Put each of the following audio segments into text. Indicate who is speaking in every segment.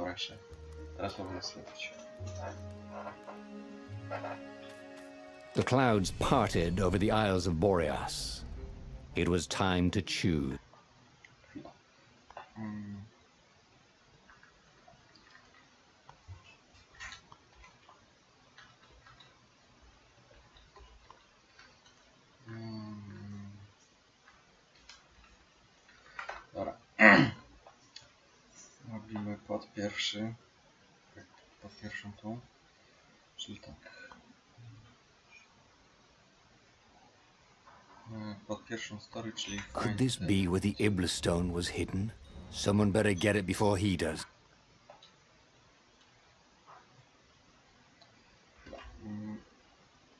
Speaker 1: boję się. Teraz powinno słychać.
Speaker 2: The clouds parted over the Isles of Boreas. It was time to choose.
Speaker 1: Dobra. Robimy pod pierwszy. Pod pierwszą tą. Czyli tak. Pod pierwszą story, czyli
Speaker 2: Could this be where the Iblis stone was hidden? Someone better get it before he does.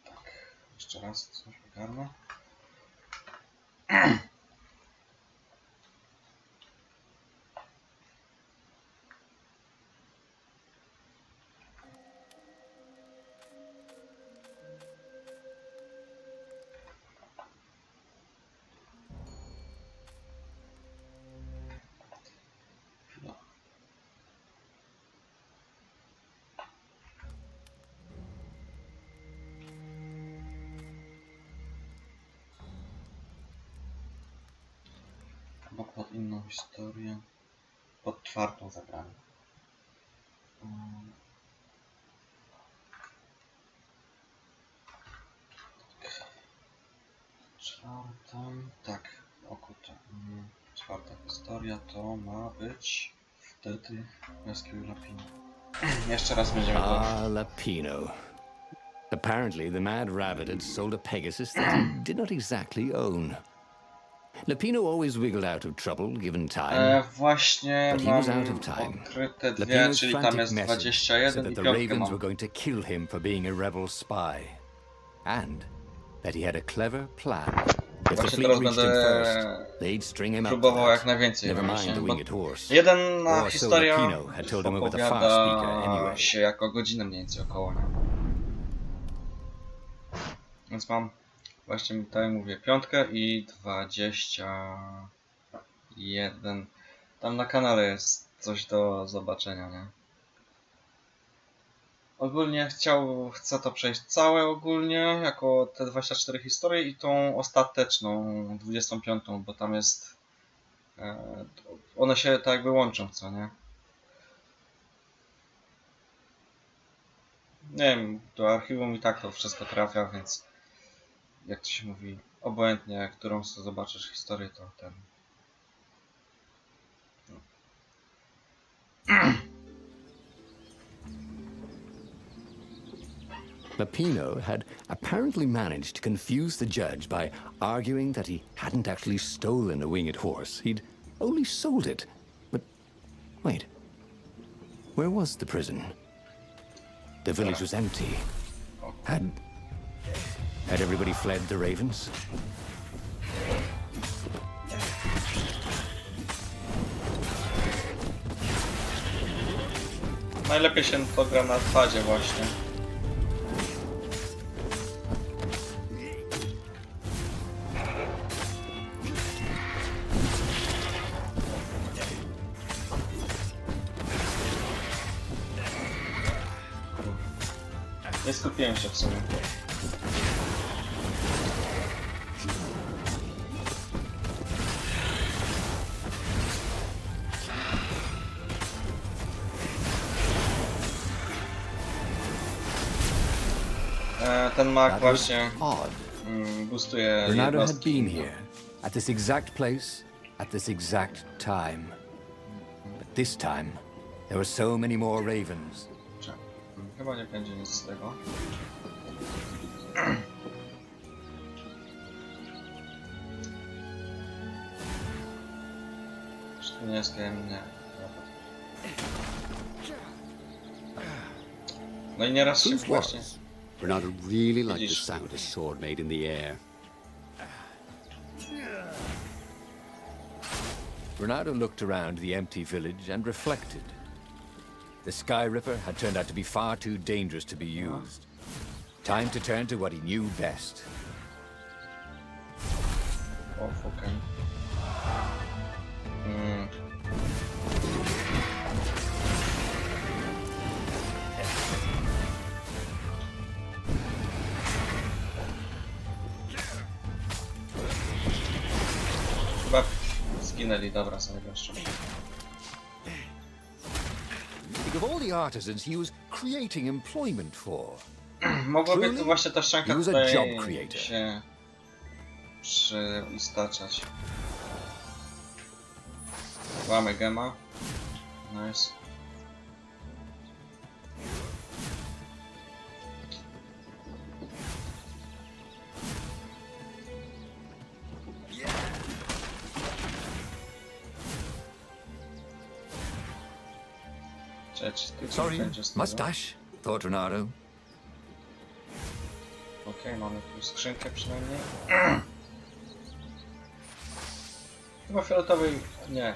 Speaker 1: Tak. Jeszcze raz coś wygarnę. Chyba pod inną historię. Pod czwartą zagramy. Czwartą. Tak, okuta. Czwarta historia to ma być wtedy Rescue Lapino. Jeszcze raz będziemy to.
Speaker 2: Lapino. Apparently the mad rabbit had sold a Pegasus that he did not exactly own. Lapino always wiggled out of trouble given time.
Speaker 1: Właśnie
Speaker 2: but he
Speaker 1: mam
Speaker 2: was out of time.
Speaker 1: odkryte dwie,
Speaker 2: Lapino's
Speaker 1: czyli tam
Speaker 2: frantic
Speaker 1: jest
Speaker 2: message
Speaker 1: 21
Speaker 2: said
Speaker 1: i
Speaker 2: that the
Speaker 1: piątkę
Speaker 2: Ravens
Speaker 1: mam.
Speaker 2: were going to kill him for being a rebel spy. And that he had a clever plan. If the
Speaker 1: Właśnie
Speaker 2: fleet
Speaker 1: teraz
Speaker 2: reached him
Speaker 1: będę
Speaker 2: first, they'd string him up for
Speaker 1: próbował jak
Speaker 2: that.
Speaker 1: najwięcej
Speaker 2: Never mind
Speaker 1: właśnie,
Speaker 2: the
Speaker 1: bo
Speaker 2: winged horse.
Speaker 1: jedna
Speaker 2: Or so
Speaker 1: historia
Speaker 2: Lapino had told him over the fast speaker
Speaker 1: opowiada
Speaker 2: anyway.
Speaker 1: się jako godzinę mniej więcej około, nie? Więc mam właśnie tutaj mówię piątkę i 21. Tam na kanale jest coś do zobaczenia, nie? Ogólnie chcę to przejść całe ogólnie, jako te 24 historie i tą ostateczną, 25, bo tam jest... one się tak jakby łączą, co nie? Nie wiem, do archiwum i tak to wszystko trafia, więc... Jak to się mówi, obojętnie, którą sobie zobaczysz historię, to ten... No.
Speaker 2: Lapino had apparently managed to confuse the judge by arguing that he hadn't actually stolen a winged horse. He'd only sold it. But wait, where was the prison? The village was empty. Had everybody fled the Ravens?
Speaker 1: Najlepiej się to gra na padzie właśnie. Nie skupiłem się w sumie. Ten mag właśnie boostuje
Speaker 2: Bernardo had
Speaker 1: jednostki.
Speaker 2: been here, at this exact place, at this exact time. But this time, there were so many more ravens.
Speaker 1: Chyba nie będzie nic z tego. Czy to nie jest nie. No i nieraz się właśnie...
Speaker 3: Bernardo really liked the sound his sword made in the air.
Speaker 2: Bernardo looked around the empty village and reflected. The Sky Ripper had turned out to be far too dangerous to be used. Time to turn to what he knew best.
Speaker 1: O, okej. Zginęli, dobra, są jeszcze.
Speaker 2: Think of all the artisans he was creating employment for.
Speaker 1: Mogłoby tu właśnie ta ścianka
Speaker 2: He was a
Speaker 1: tutaj
Speaker 2: job creator.
Speaker 1: się przystaczać. Mamy gema. Nice.
Speaker 2: Sorry, mustache, thought Renato.
Speaker 1: Okej, mamy tu skrzynkę przynajmniej. Chyba fioletowej... nie.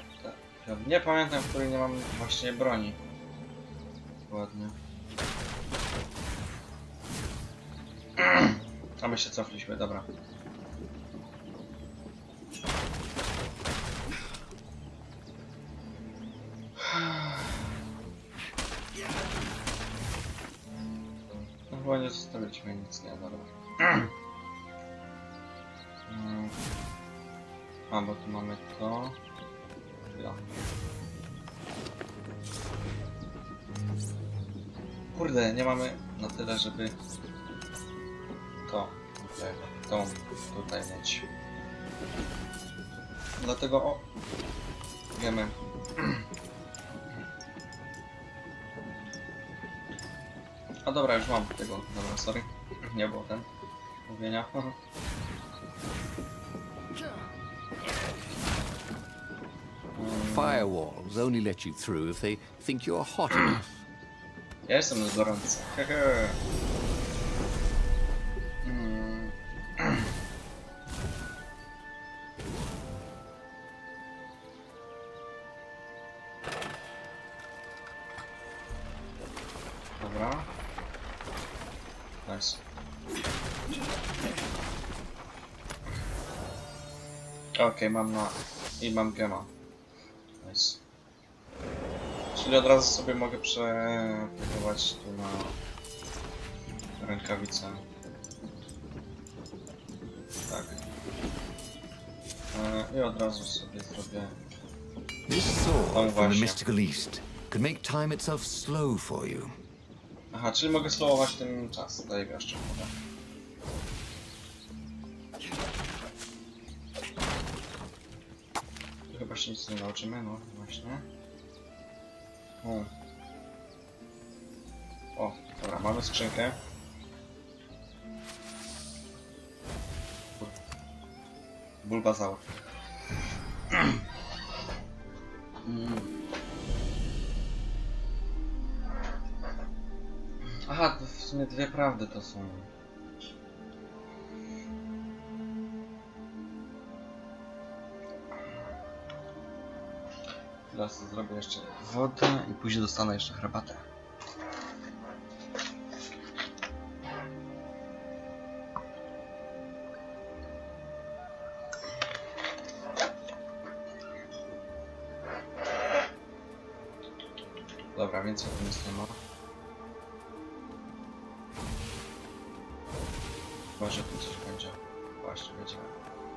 Speaker 1: Nie pamiętam, w której nie mam właśnie broni. Ładnie. A my się cofliśmy, dobra. No chyba nie zostawiliśmy nic, nie, dobra. A, bo tu mamy to. Ja. Kurde, nie mamy na tyle, żeby to tutaj mieć. Dlatego o wiemy. A dobra, już mam tego. Dobra, sorry. Nie było ten mówienia.
Speaker 2: Firewalls only let you through if they think you're hot enough.
Speaker 1: Ja jestem gorący. Hehe. Dobra. Nice. Okej, mam gema. Nice. Czyli od razu sobie mogę przepływać tu na rękawicę. Tak. I od razu sobie zrobię.
Speaker 2: This sword from the mystical east could make time itself slow for you.
Speaker 1: Aha, czyli mogę slowować ten czas. Daję go jeszcze wodę. Tu chyba się nic nie nauczymy, no właśnie. O, dobra, mamy skrzynkę. Bulbazaur. Aha, to w sumie dwie prawdy to są. Teraz zrobię jeszcze wodę i później dostanę jeszcze herbatę. Dobra, więcej tu nic nie ma. Może tu coś będzie. Właśnie, wiedziałem.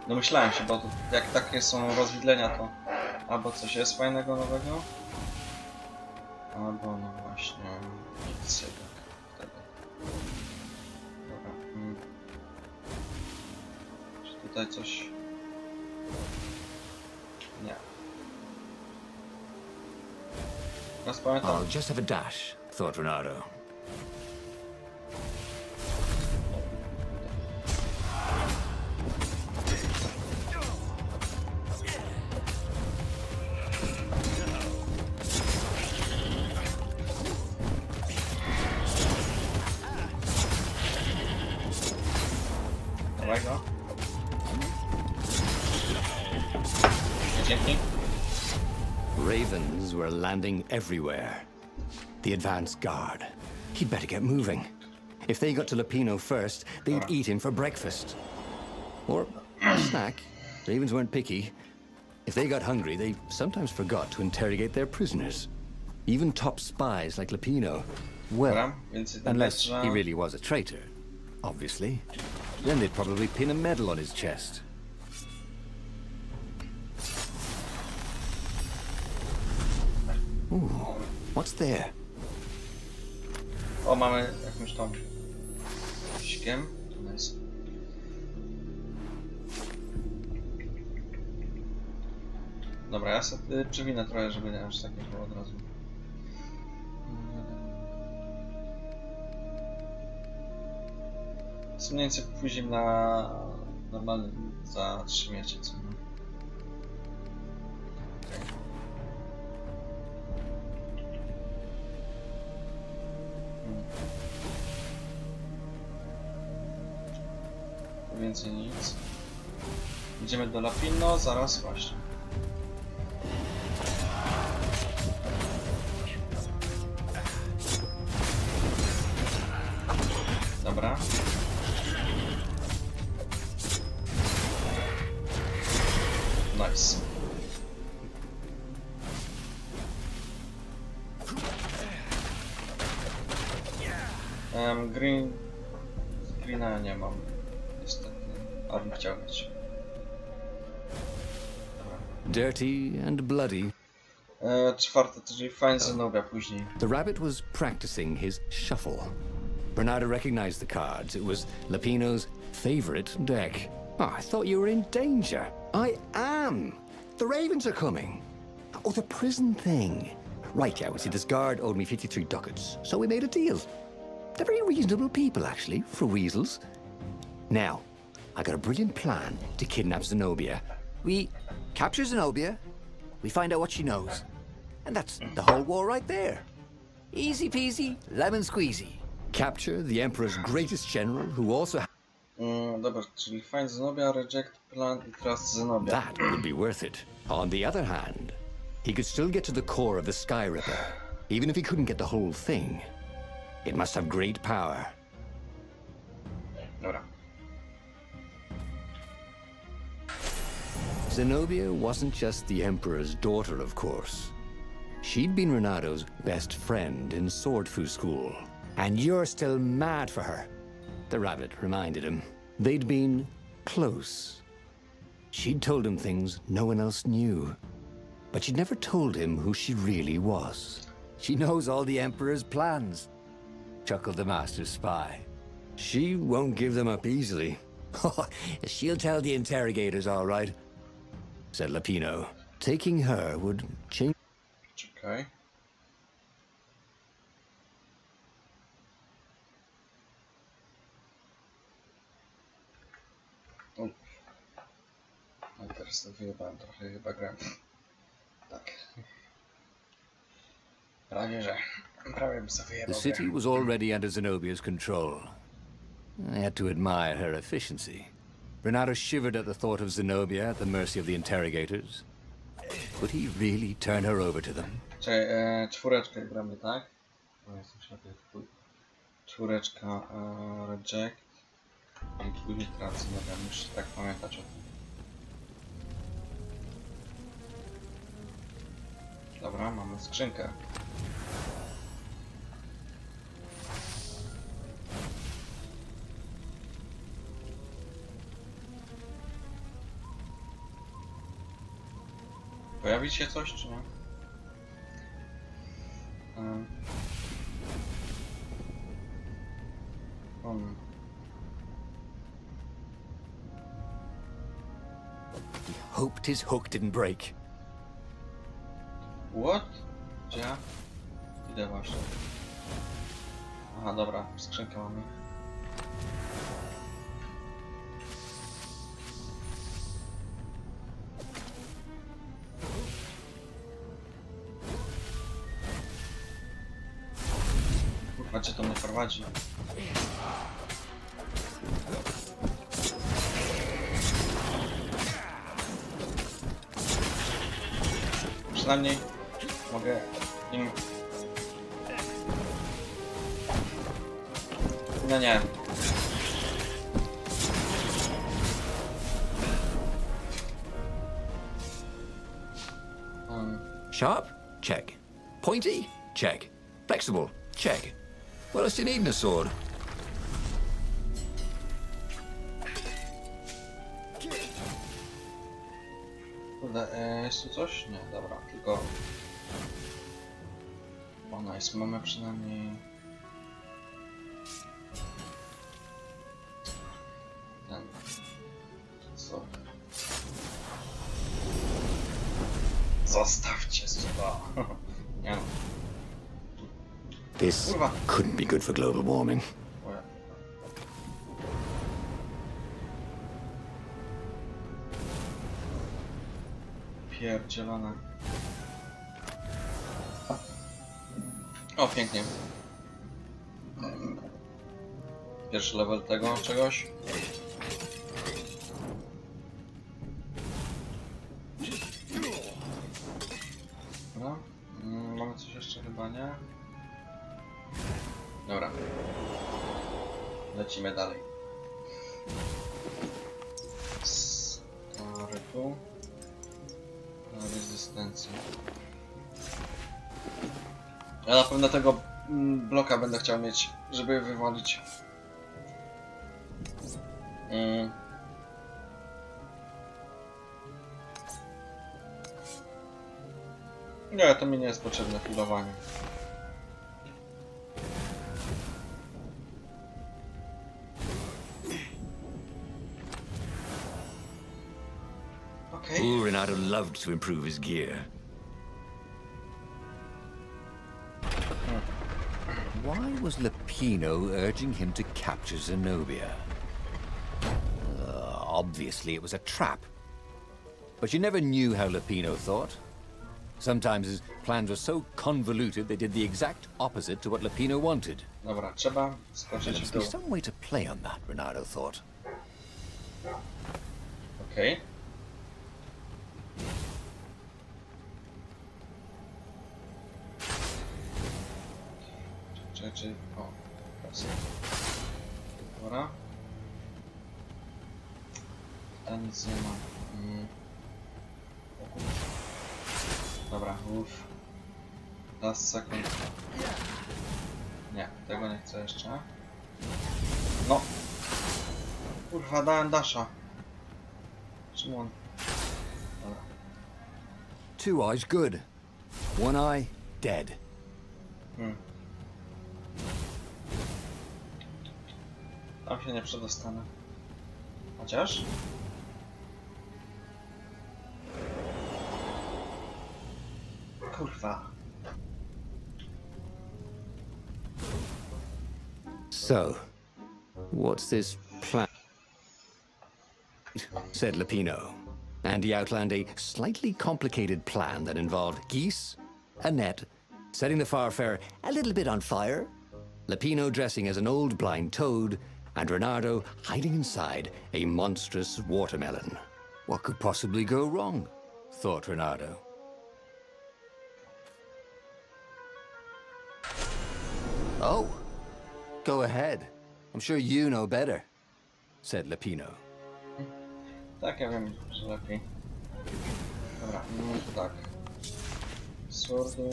Speaker 1: Domyślałem się, bo to, jak takie są rozwidlenia, to albo coś jest fajnego nowego, albo no właśnie nic jednak wtedy. Dobra. Czy tutaj coś... Nie. Teraz pamiętam.
Speaker 2: I'll just have a dash, thought Renato.
Speaker 1: Dawaj go. Dzięki.
Speaker 2: Ravens were landing everywhere. The advance guard. He'd better get moving. If they got to Lupino first, they'd eat him for breakfast. Or a snack. Ravens weren't picky. If they got hungry, they sometimes forgot to interrogate their prisoners. Even top spies like Lupino. Well, unless he really was a traitor, obviously. Then they'd probably pin a medal on his chest. Ooh, what's there?
Speaker 1: O, mamy jakąś tą ściem. Nice. Dobra, ja sobie przewinę trochę, żeby nie aż tak nie było od razu. Mniej więcej później na normalnym zatrzymiecie, co nie? Okay. Więcej nic. Idziemy do Lapino, zaraz właśnie. Dobra. Nice. Greena nie mam. Niestety. A bym chciał mieć.
Speaker 2: Dirty and bloody.
Speaker 1: Czwarte, czyli find Zenobia później.
Speaker 2: The rabbit was practicing his shuffle. Bernardo recognized the cards. It was Lapino's favorite deck. Oh, I thought you were in danger. I am. The ravens are coming. Oh, the prison thing. Right, yeah, see, this guard owed me 53 ducats, so we made a deal. They're very reasonable people, actually, for weasels. Now, I got a brilliant plan to kidnap Zenobia.
Speaker 4: We capture Zenobia, we find out what she knows, and that's the whole war right there. Easy peasy, lemon squeezy.
Speaker 2: Capture the Emperor's greatest general, who also...
Speaker 1: Dobra, czyli find Zenobia, reject plan I trust Zenobia.
Speaker 2: That would be worth it. On the other hand, he could still get to the core of the Sky Ripper, even if he couldn't get the whole thing. It must have great power.
Speaker 1: Dobra.
Speaker 2: Zenobia wasn't just the Emperor's daughter, of course. She'd been Renato's best friend in Sword Fu school. And you're still mad for her, the rabbit reminded him. They'd been close. She'd told him things no one else knew. But she'd never told him who she really was.
Speaker 4: She knows all the Emperor's plans, chuckled the master spy.
Speaker 2: She won't give them up easily.
Speaker 4: She'll tell the interrogators, all right,
Speaker 2: said Lapino. Taking her would change...
Speaker 1: Okay. No teraz to wyjebałem trochę, chyba gram. Tak. Prawie bym sobie wyjebał.
Speaker 4: The city was already under Zenobia's control. I had to admire her efficiency. Renato shivered at the thought of Zenobia at the mercy of the interrogators. Would he really turn her over to them?
Speaker 1: Czekaj, czwóreczkę gramy, tak? No, jestem ślepy w chuj. Czwóreczka, reject. I później tracę, no wiem, muszę tak pamiętać o tym. Dobra, mamy skrzynkę. Pojawi się coś, czy nie?
Speaker 4: He hoped his hook didn't break.
Speaker 1: What? Gdzie? Idę właśnie. Aha, dobra, skrzynkę mamy. Kurwa, gdzie to mnie prowadzi? Przynajmniej mogę im... No nie.
Speaker 2: Sharp? Check. Pointy? Check. Flexible? Check. What else do you need in a sword?
Speaker 1: Kurde, jest tu coś? Nie, dobra, tylko... nice, mamy przynajmniej ten co? Zostawcie słowa. Nie no.
Speaker 2: This couldn't be good for global warming.
Speaker 1: Pierdzielone. O, pięknie. Pierwszy level tego czegoś. Dobra. Mamy coś jeszcze chyba, nie? Dobra. Lecimy dalej. Stary tu. Rezystencja. Ja na pewno tego bloka będę chciał mieć, żeby wywalić. Nie, to mi nie jest potrzebne healowanie.
Speaker 4: Ooh, Renato loved to improve his gear. Why was Lupino urging him to capture Zenobia? Obviously it was a trap. But you never knew how Lupino thought. Sometimes his plans were so convoluted they did the exact opposite to what Lupino wanted.
Speaker 1: Dobra, trzeba skoczyć w dół.
Speaker 4: There's some way to play on that, Renato thought.
Speaker 1: Okay. Czy... O, teraz. Dobra. Tutaj nic nie ma. O kurwa. Dobra, uff. Last second. Nie, tego nie chcę jeszcze. No! Kurwa, dałem dasha. Czemu on... Dobra.
Speaker 4: 2 eyes good. 1 eye dead.
Speaker 1: Tam się nie przedostanę. Chociaż? Kurwa.
Speaker 2: So, what's this plan? Said Lupino, and he outlined a slightly complicated plan that involved geese, a net, setting the Farfarer a little bit on fire, Lupino dressing as an old blind toad, and Renato hiding inside a monstrous watermelon.
Speaker 4: What could possibly go wrong? Thought Renato. Oh, go ahead. I'm sure you know better, said Lupino.
Speaker 1: Tak, ja wiem, że lepiej. Dobra, tak. Swordu.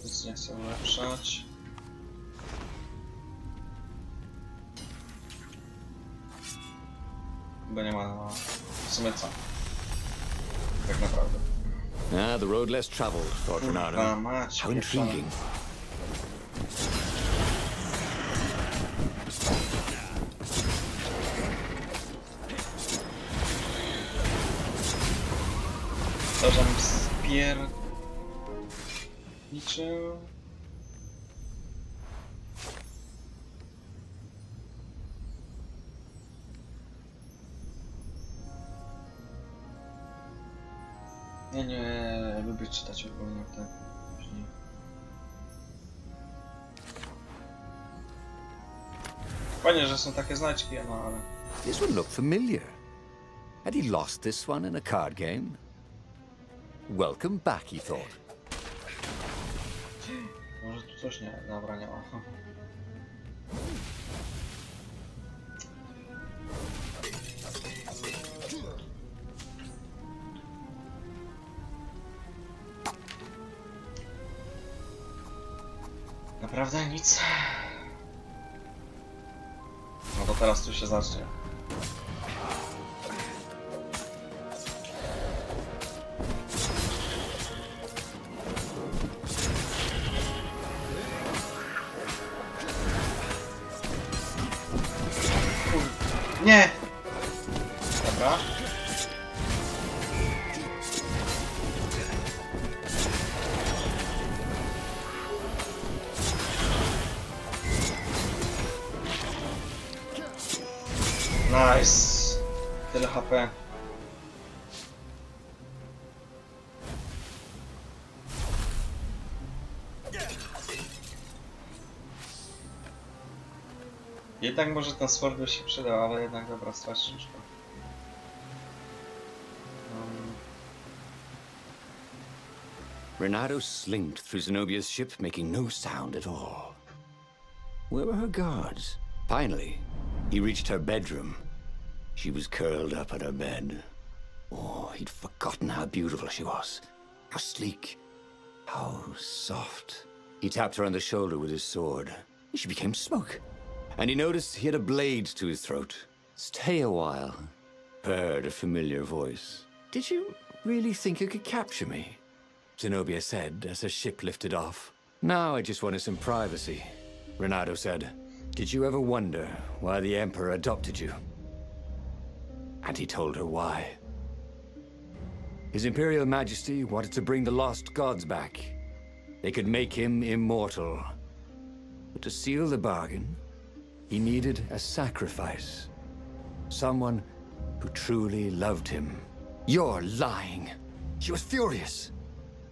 Speaker 1: Nic nie chcę ulepszać. Bo nie ma w sumie co. Tak naprawdę.
Speaker 2: Ah, the road less traveled, thought Renato. How intriguing.
Speaker 1: To, żebym spierniczył. Nie lubię czytać ogólnie te później. Fajnie, że są takie znaczki, no ale...
Speaker 4: This one looked familiar. Had he lost this one in a card game? Welcome back, he thought.
Speaker 1: Może tu coś nie... Dobra, nie ma. Naprawdę nic. No to teraz tu się zacznie. Nie! Dobra. Nice. Tyle HP. Jednak może ten sword by się przydał, ale jednak dobra, strasznie szkoda.
Speaker 2: Renato slinked through Zenobia's ship, making no sound at all. Where were her guards? Finally, he reached her bedroom. She was curled up on her bed. Oh, he'd forgotten how beautiful she was. How sleek. How soft. He tapped her on the shoulder with his sword. She became smoke. And he noticed he had a blade to his throat. Stay a while. Heard a familiar voice. Did you really think you could capture me? Zenobia said as her ship lifted off. Now I just wanted some privacy. Renato said, did you ever wonder why the Emperor adopted you? And he told her why. His Imperial Majesty wanted to bring the lost gods back. They could make him immortal. But to seal the bargain, he needed a sacrifice. Someone who truly loved him. You're lying. She was furious.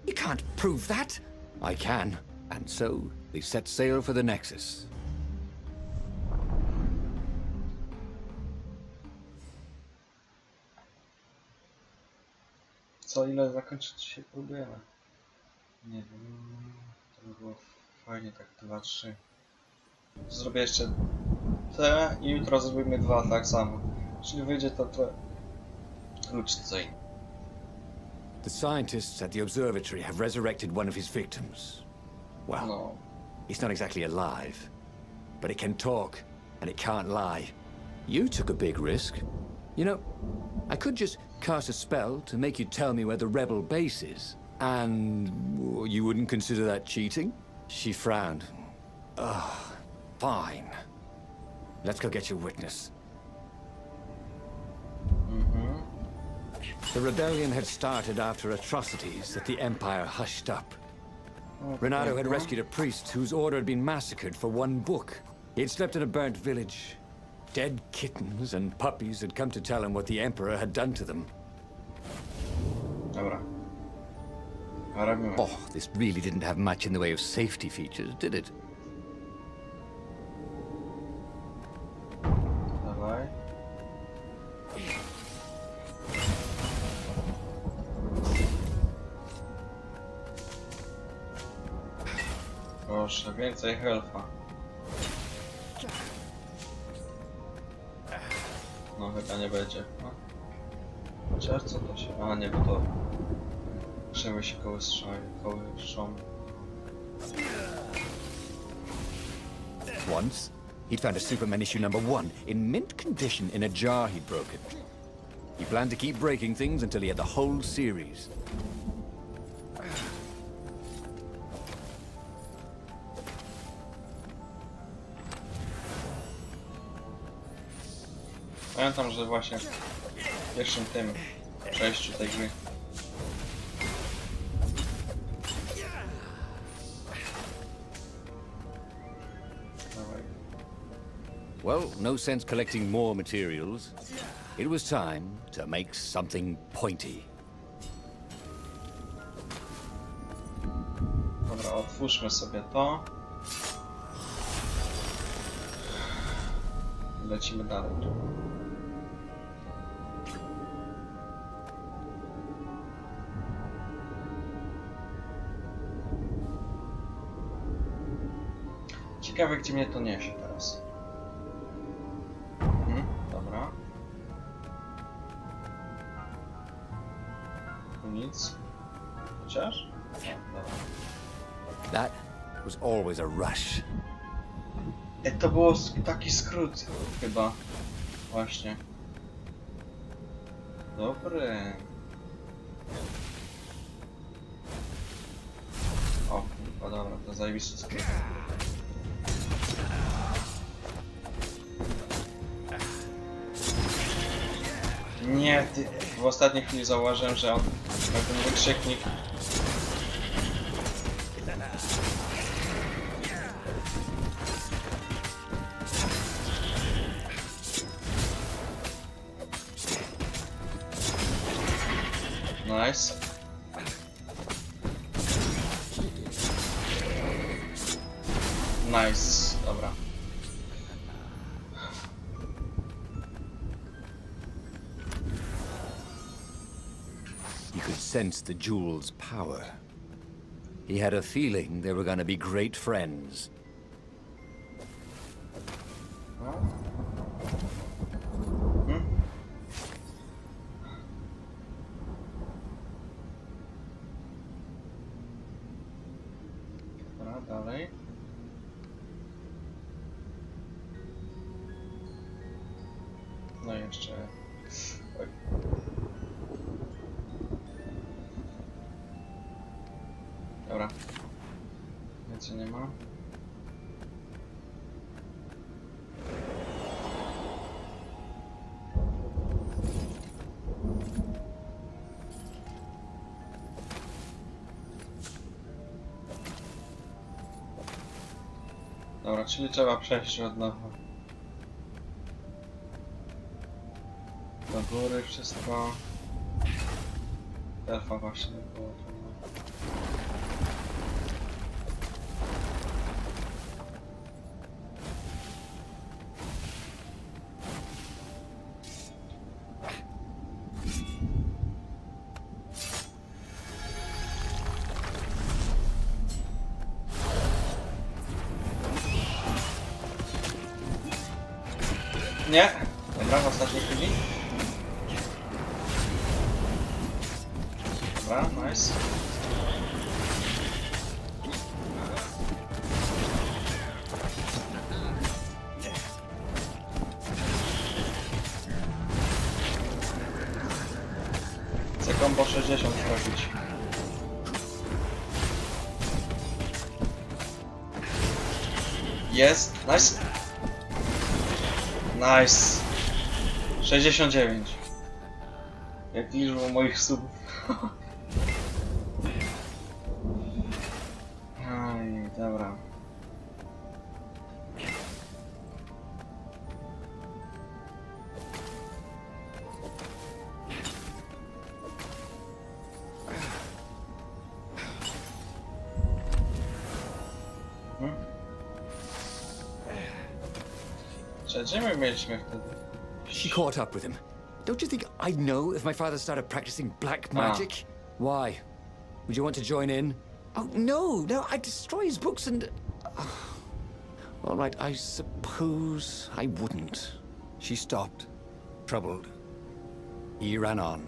Speaker 2: You can't prove that. I can. And so, they set sail for the Nexus.
Speaker 1: Co, ile zakończyć się próbujemy? Nie wiem, to by było fajnie, tak 2-3. Zrobię jeszcze te i jutro zrobimy 2 tak samo. Czyli wyjdzie to krócej.
Speaker 2: The scientists at the observatory have resurrected one of his victims. Well,
Speaker 1: No.
Speaker 2: he's not exactly alive, but it can talk, and it can't lie. You took a big risk. You know, I could just cast a spell to make you tell me where the rebel base is, and you wouldn't consider that cheating? She frowned. Ugh, fine. Let's go get your witness. The rebellion had started after atrocities that the Empire hushed up. Renato had rescued a priest whose order had been massacred for one book. He had slept in a burnt village. Dead kittens and puppies had come to tell him what the Emperor had done to them.
Speaker 1: Dobra.
Speaker 2: Oh, this really didn't have much in the way of safety features, did it?
Speaker 1: Dawaj. Proszę, więcej health'a. No chyba nie będzie. No. Chociaż co to się... A nie, bo to... Krzewy się kołyszą.
Speaker 2: Once, he'd found a Superman issue #1 in mint condition in a jar he'd broken. He planned to keep breaking things until he had the whole series.
Speaker 1: Pamiętam, że właśnie w pierwszym tym przejściu tej gry
Speaker 2: Well, no sense collecting more materials. It was time to make something pointy.
Speaker 1: Dobra, otwórzmy sobie to. Lecimy dalej. Ciekawe, gdzie mnie to niesie teraz. Dobra. Tu nic. Chociaż? Dobra.
Speaker 2: That was always a rush.
Speaker 1: To było taki skrót chyba. Właśnie. Dobry. O, chyba dobra, to zajebisty skrót. Nie, ty... W ostatniej chwili zauważyłem, że on ma ten wykrzyknik. Nice. Nice, dobra.
Speaker 4: He could sense the jewel's power. He had a feeling they were going to be great friends.
Speaker 1: Dobra, dalej. No i jeszcze... Oj. Dobra. Więcej nie ma. Dobra, czyli trzeba przejść od nowa. Do góry wszystko. Elfa właśnie było to. Nie! Dobra, w ostatniej chwili. Dobra, nice. Chcę combo 60 zrobić. Jest, nice. Nice. 69. Jak liczbą moich subów. Aj, dobra. Gdzie my mieliśmy wtedy?
Speaker 2: She caught up with him. Don't you think I'd know if my father started practicing black magic? Why? Would you want to join in? Oh, no, I'd destroy his books and... All right, I suppose I wouldn't.
Speaker 4: She stopped, troubled. He ran on.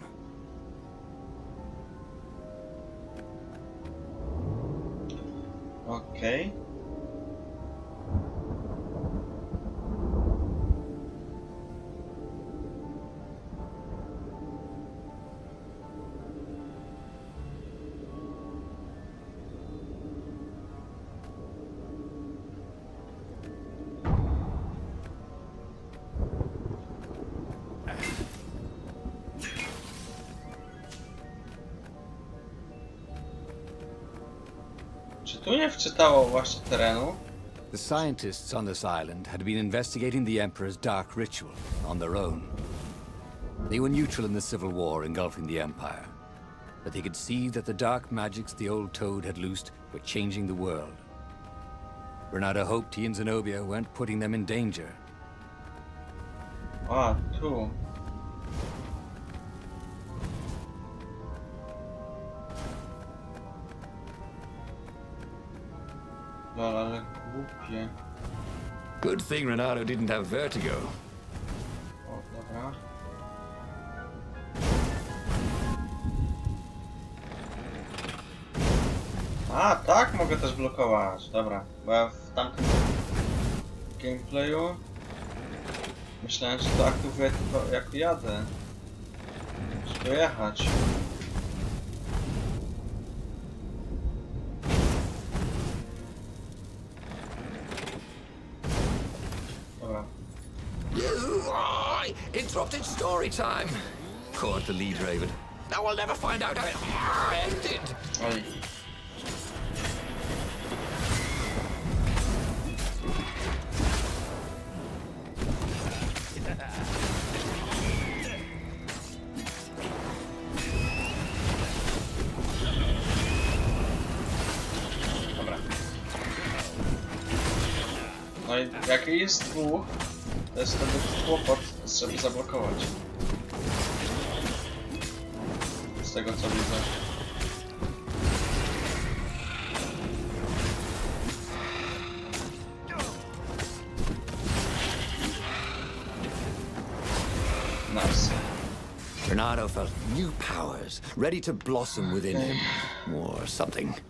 Speaker 1: Okay. Czy tu nie wczytało właśnie terenu?
Speaker 4: The scientists on this island had been investigating the Emperor's dark ritual on their own. They were neutral in the civil war engulfing the Empire, but they could see that the dark magics the old Toad had loosed were changing the world. Renato hoped he and Zenobia weren't putting them in danger.
Speaker 1: A, tu. Ale głupie.
Speaker 2: Good thing Renato didn't have vertigo.
Speaker 1: O, dobra. A, tak? Mogę też blokować. Dobra, bo ja w tamtym gameplayu myślałem, że to aktywuję tylko jak jadę. Żeby jechać.
Speaker 2: Interrupted story time.
Speaker 4: caught the lead raven. Now we'll never find out how it ended.
Speaker 1: Oj. Dobra. No i jak jest dwóch, to jest wtedy kłopot, żeby zablokować. Z tego co widzę. Nice.
Speaker 2: Renato felt new powers, ready to blossom within him, or something.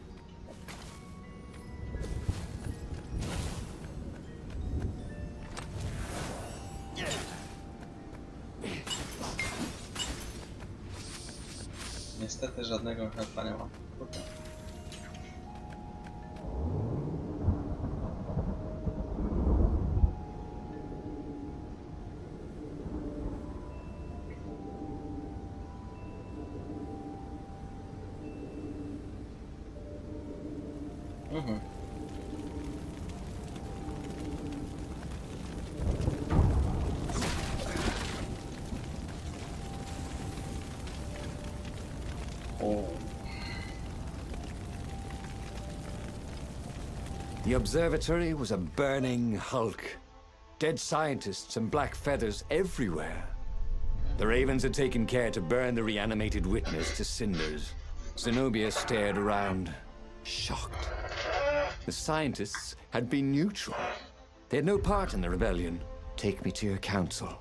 Speaker 1: Niestety żadnego helpa nie ma.
Speaker 2: The observatory was a burning hulk. Dead scientists and black feathers everywhere. The ravens had taken care to burn the reanimated witness to cinders. Zenobia stared around, shocked. The scientists had been neutral. They had no part in the rebellion. Take me to your council,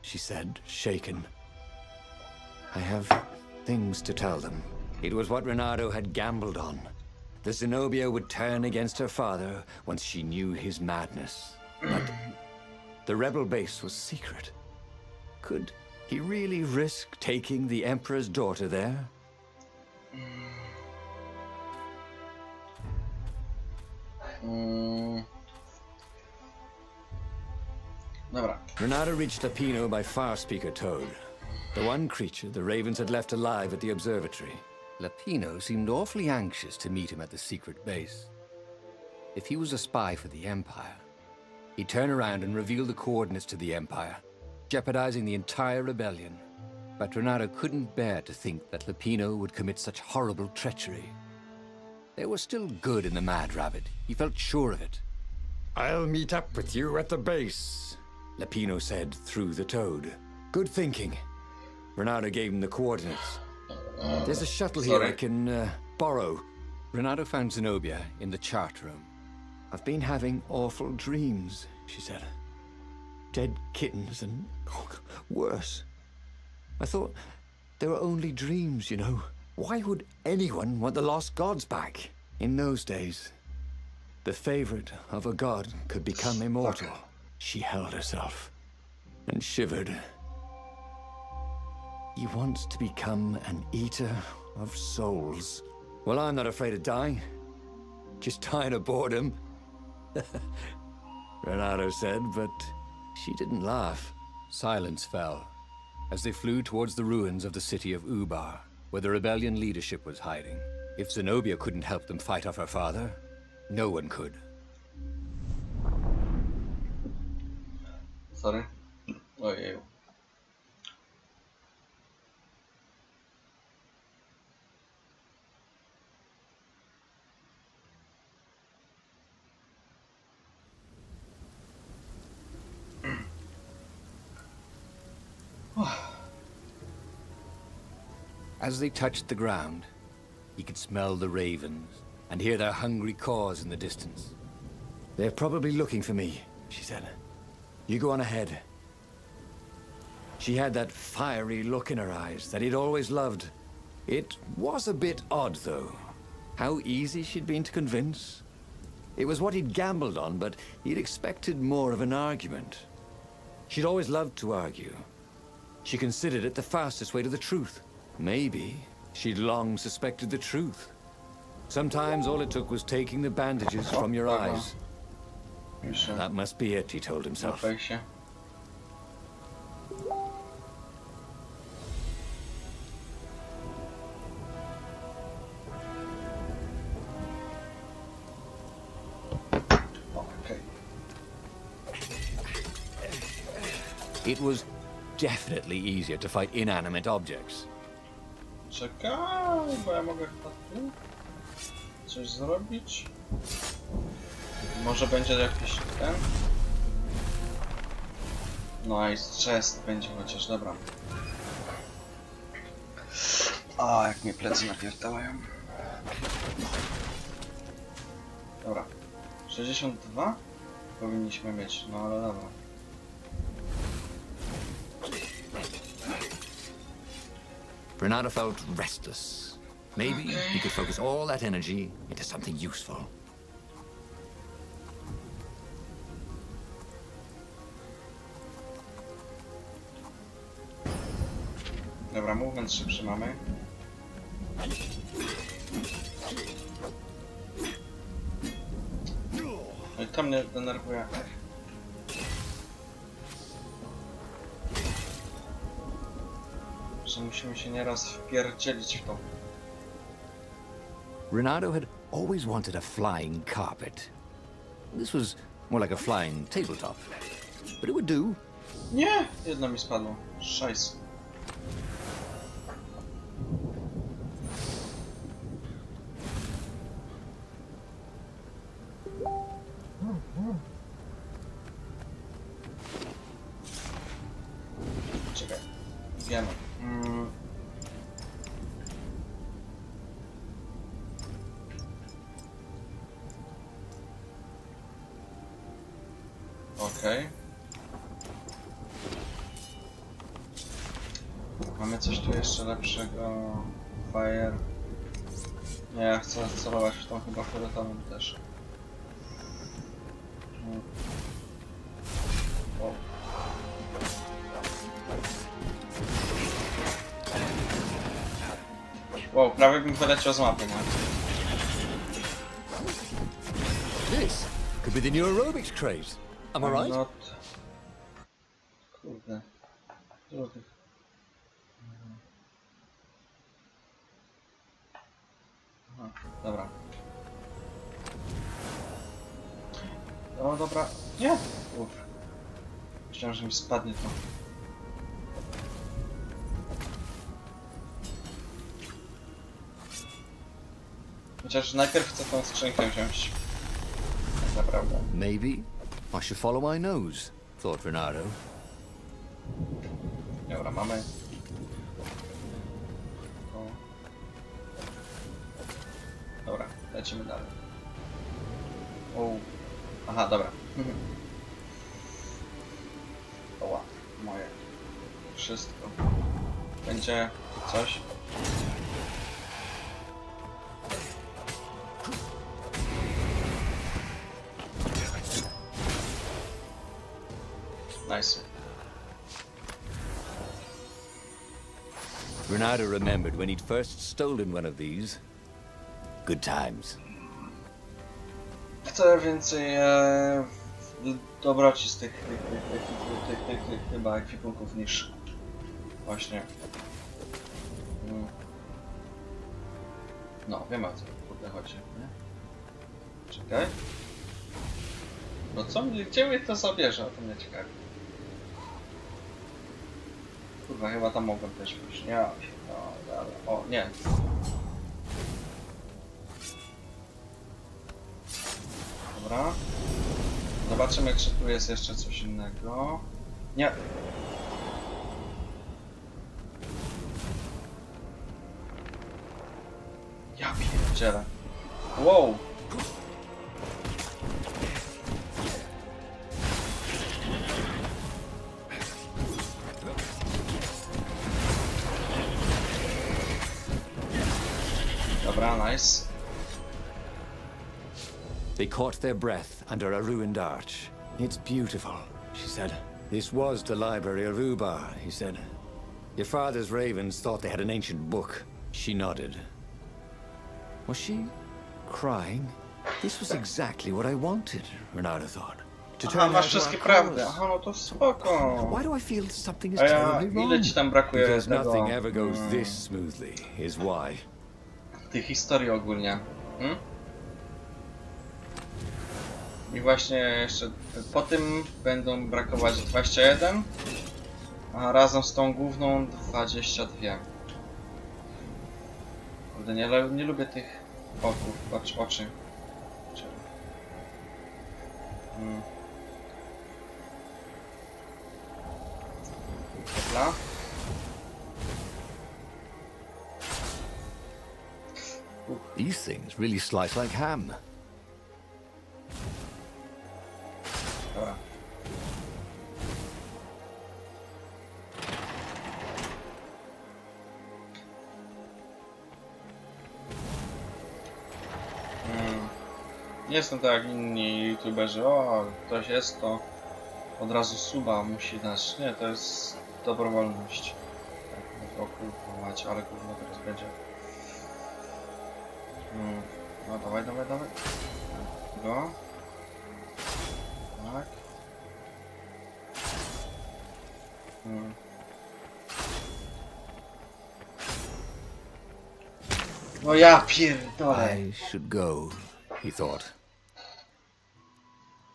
Speaker 2: she said, shaken. I have things to tell them. It was what Renato had gambled on. The Zenobia would turn against her father once she knew his madness. But the rebel base was secret. Could he really risk taking the Emperor's daughter there?
Speaker 1: Dobra.
Speaker 2: Renato reached Lapino by far-speaker Toad, the one creature the ravens had left alive at the observatory.
Speaker 4: Lapino seemed awfully anxious to meet him at the secret base. If he was a spy for the Empire, he'd turn around and reveal the coordinates to the Empire, jeopardizing the entire rebellion. But Renato couldn't bear to think that Lapino would commit such horrible treachery. There was still good in the Mad Rabbit. He felt sure of it.
Speaker 2: I'll meet up with you at the base, Lapino said through the Toad. Good thinking. Renato gave him the coordinates. There's a shuttle here I can borrow.
Speaker 4: Renato found Zenobia in the chart room.
Speaker 2: I've been having awful dreams, she said. Dead kittens and worse. I thought they were only dreams, you know. Why would anyone want the lost gods back? In those days, the favorite of a god could become immortal. She held herself and shivered. He wants to become an eater of souls. Well, I'm not afraid of dying. Just tired of boredom. Renato said, but she didn't laugh.
Speaker 4: Silence fell as they flew towards the ruins of the city of Ubar, where the rebellion leadership was hiding. If Zenobia couldn't help them fight off her father, no one could.
Speaker 1: Sorry. Ojeju.
Speaker 4: As they touched the ground, he could smell the ravens and hear their hungry caws in the distance.
Speaker 2: They're probably looking for me, she said. You go on ahead. She had that fiery look in her eyes that he'd always loved. It was a bit odd, though. How easy she'd been to convince. It was what he'd gambled on, but he'd expected more of an argument. She'd always loved to argue. She considered it the fastest way to the truth. Maybe she'd long suspected the truth. Sometimes all it took was taking the bandages from your eyes. That must be it, he told himself.
Speaker 4: it was definitely easier to fight inanimate objects.
Speaker 1: Czekaj, bo ja mogę chyba tu coś zrobić. Może będzie jakiś ten? Nice, chest będzie chociaż, dobra. A, jak mnie plecy napierdalają. Dobra. 62? Powinniśmy mieć, no ale dobra.
Speaker 4: Bernardo felt restless. Maybe he could focus all that energy into something useful.
Speaker 1: Dobra, movement szybszy mamy. No i to mnie denerwuje. Że musimy się nieraz wpierdzielić w to.
Speaker 4: Renato had always wanted a flying carpet. This was more like a flying tabletop, but it would do.
Speaker 1: Nie! Jedno mi spadło. Szajs. Czekaj. Wiemy. Okej. Mamy coś tu jeszcze lepszego. Fire. Nie, ja chcę celować w tą chyba fioletową też. Wow. Wow, prawie bym wyleciał z mapy, nie?
Speaker 4: This could be the new aerobics craze. Am I right?
Speaker 1: Not... Kurde. Dużo tych... Aha, dobra. No dobra. Nie! Uff. Myślałem, że mi spadnie to. Chociaż najpierw chcę tą skrzynkę wziąć. Tak naprawdę.
Speaker 4: Maybe I should follow my nose, thought Renato.
Speaker 1: Dobra, mamy. To. Dobra, lecimy dalej. O. Aha, dobra. Oła, moje. Wszystko. Będzie coś. Nice.
Speaker 4: Renato remembered when he'd first stolen one of these. Good times.
Speaker 1: Chcę więcej dobroci z tych chyba ekwipunków niż właśnie. No, wiem o co kurde chodzi, nie? Czekaj. No co mnie, gdzie mnie to zabierze? O to mnie ciekawi. Kurwa, chyba tam mogłem też pójść. Nie, no, dobra. O, nie. Dobra. Zobaczymy, czy tu jest jeszcze coś innego. Nie. Ja pierdzielę. Wow. Dobra, nice.
Speaker 4: They caught their breath under a ruined arch. It's beautiful, she said. This was the library of Ubar, he said. Your father's ravens thought they had an ancient book. She nodded. Was she crying? This was exactly what I wanted, Renato thought. To
Speaker 1: Aha, masz wszystkie prawdy. Aha, no to spoko.
Speaker 4: Why do I feel something is
Speaker 1: A ja,
Speaker 4: terribly wrong?
Speaker 1: ile ci tam brakuje
Speaker 4: Because
Speaker 1: tego...
Speaker 4: nothing ever goes this smoothly, is why.
Speaker 1: Tych historii ogólnie. I właśnie jeszcze po tym będą brakować 21 A razem z tą główną 22. Kurde, nie lubię tych oków, oczy. Dobra.
Speaker 4: These things really slice like ham.
Speaker 1: Dobra. Nie jestem tak jak inni youtuberzy, o, ktoś jest, to od razu suba musi dać. Nie, to jest dobrowolność. Tak, o kurwa macie, ale kurwa teraz będzie. No dawaj. Go. Tak. No ja pierdolę.
Speaker 4: I should go, he thought.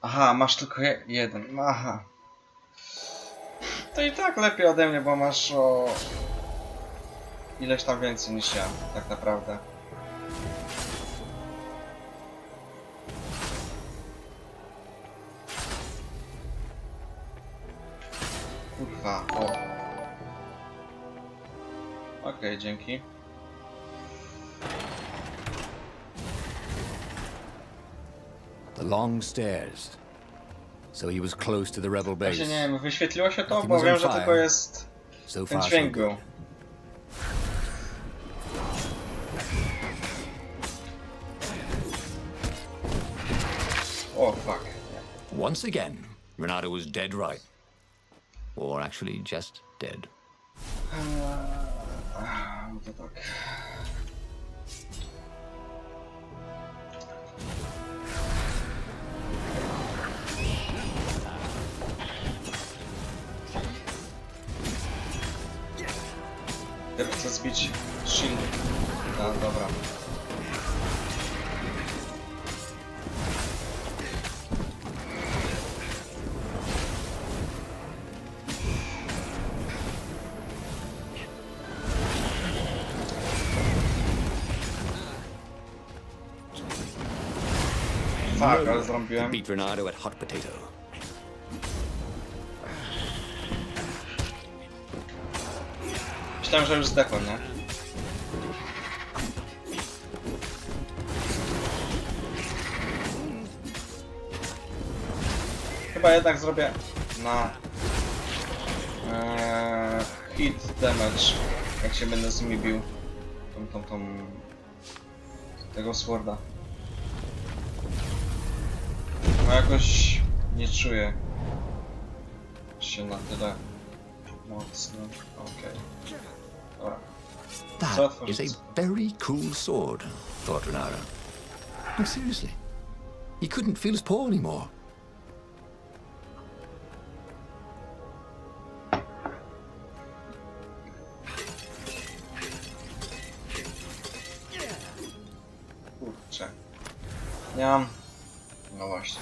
Speaker 1: Aha, masz tylko jeden. Aha. To i tak lepiej ode mnie, bo masz o ileś tam więcej niż ja, tak naprawdę. Kurwa, o. Okej, dzięki.
Speaker 4: The long stairs. So he was close to the rebel base.
Speaker 1: Właśnie nie wiem, wyświetliło się to, bo wiem, że tylko jest ten dźwięk był. Oh fuck.
Speaker 4: Once again, Renato was dead right. Or actually just dead.
Speaker 1: To tak. Chcę zbić shield. No, dobra. Fuck, ale zrobiłem.
Speaker 4: Beat Renato at hot potato.
Speaker 1: Myślałem, że już zdechłem, nie? Chyba jednak zrobię na hit damage, jak się będę z nimi bił. Tego sworda. No jakoś nie czuję się na tyle mocno. Okej. Dobra.
Speaker 4: That is a very cool sword, thought Renato. No, seriously. He couldn't feel his paw anymore.
Speaker 1: Kurczę. Nie mam... No właśnie.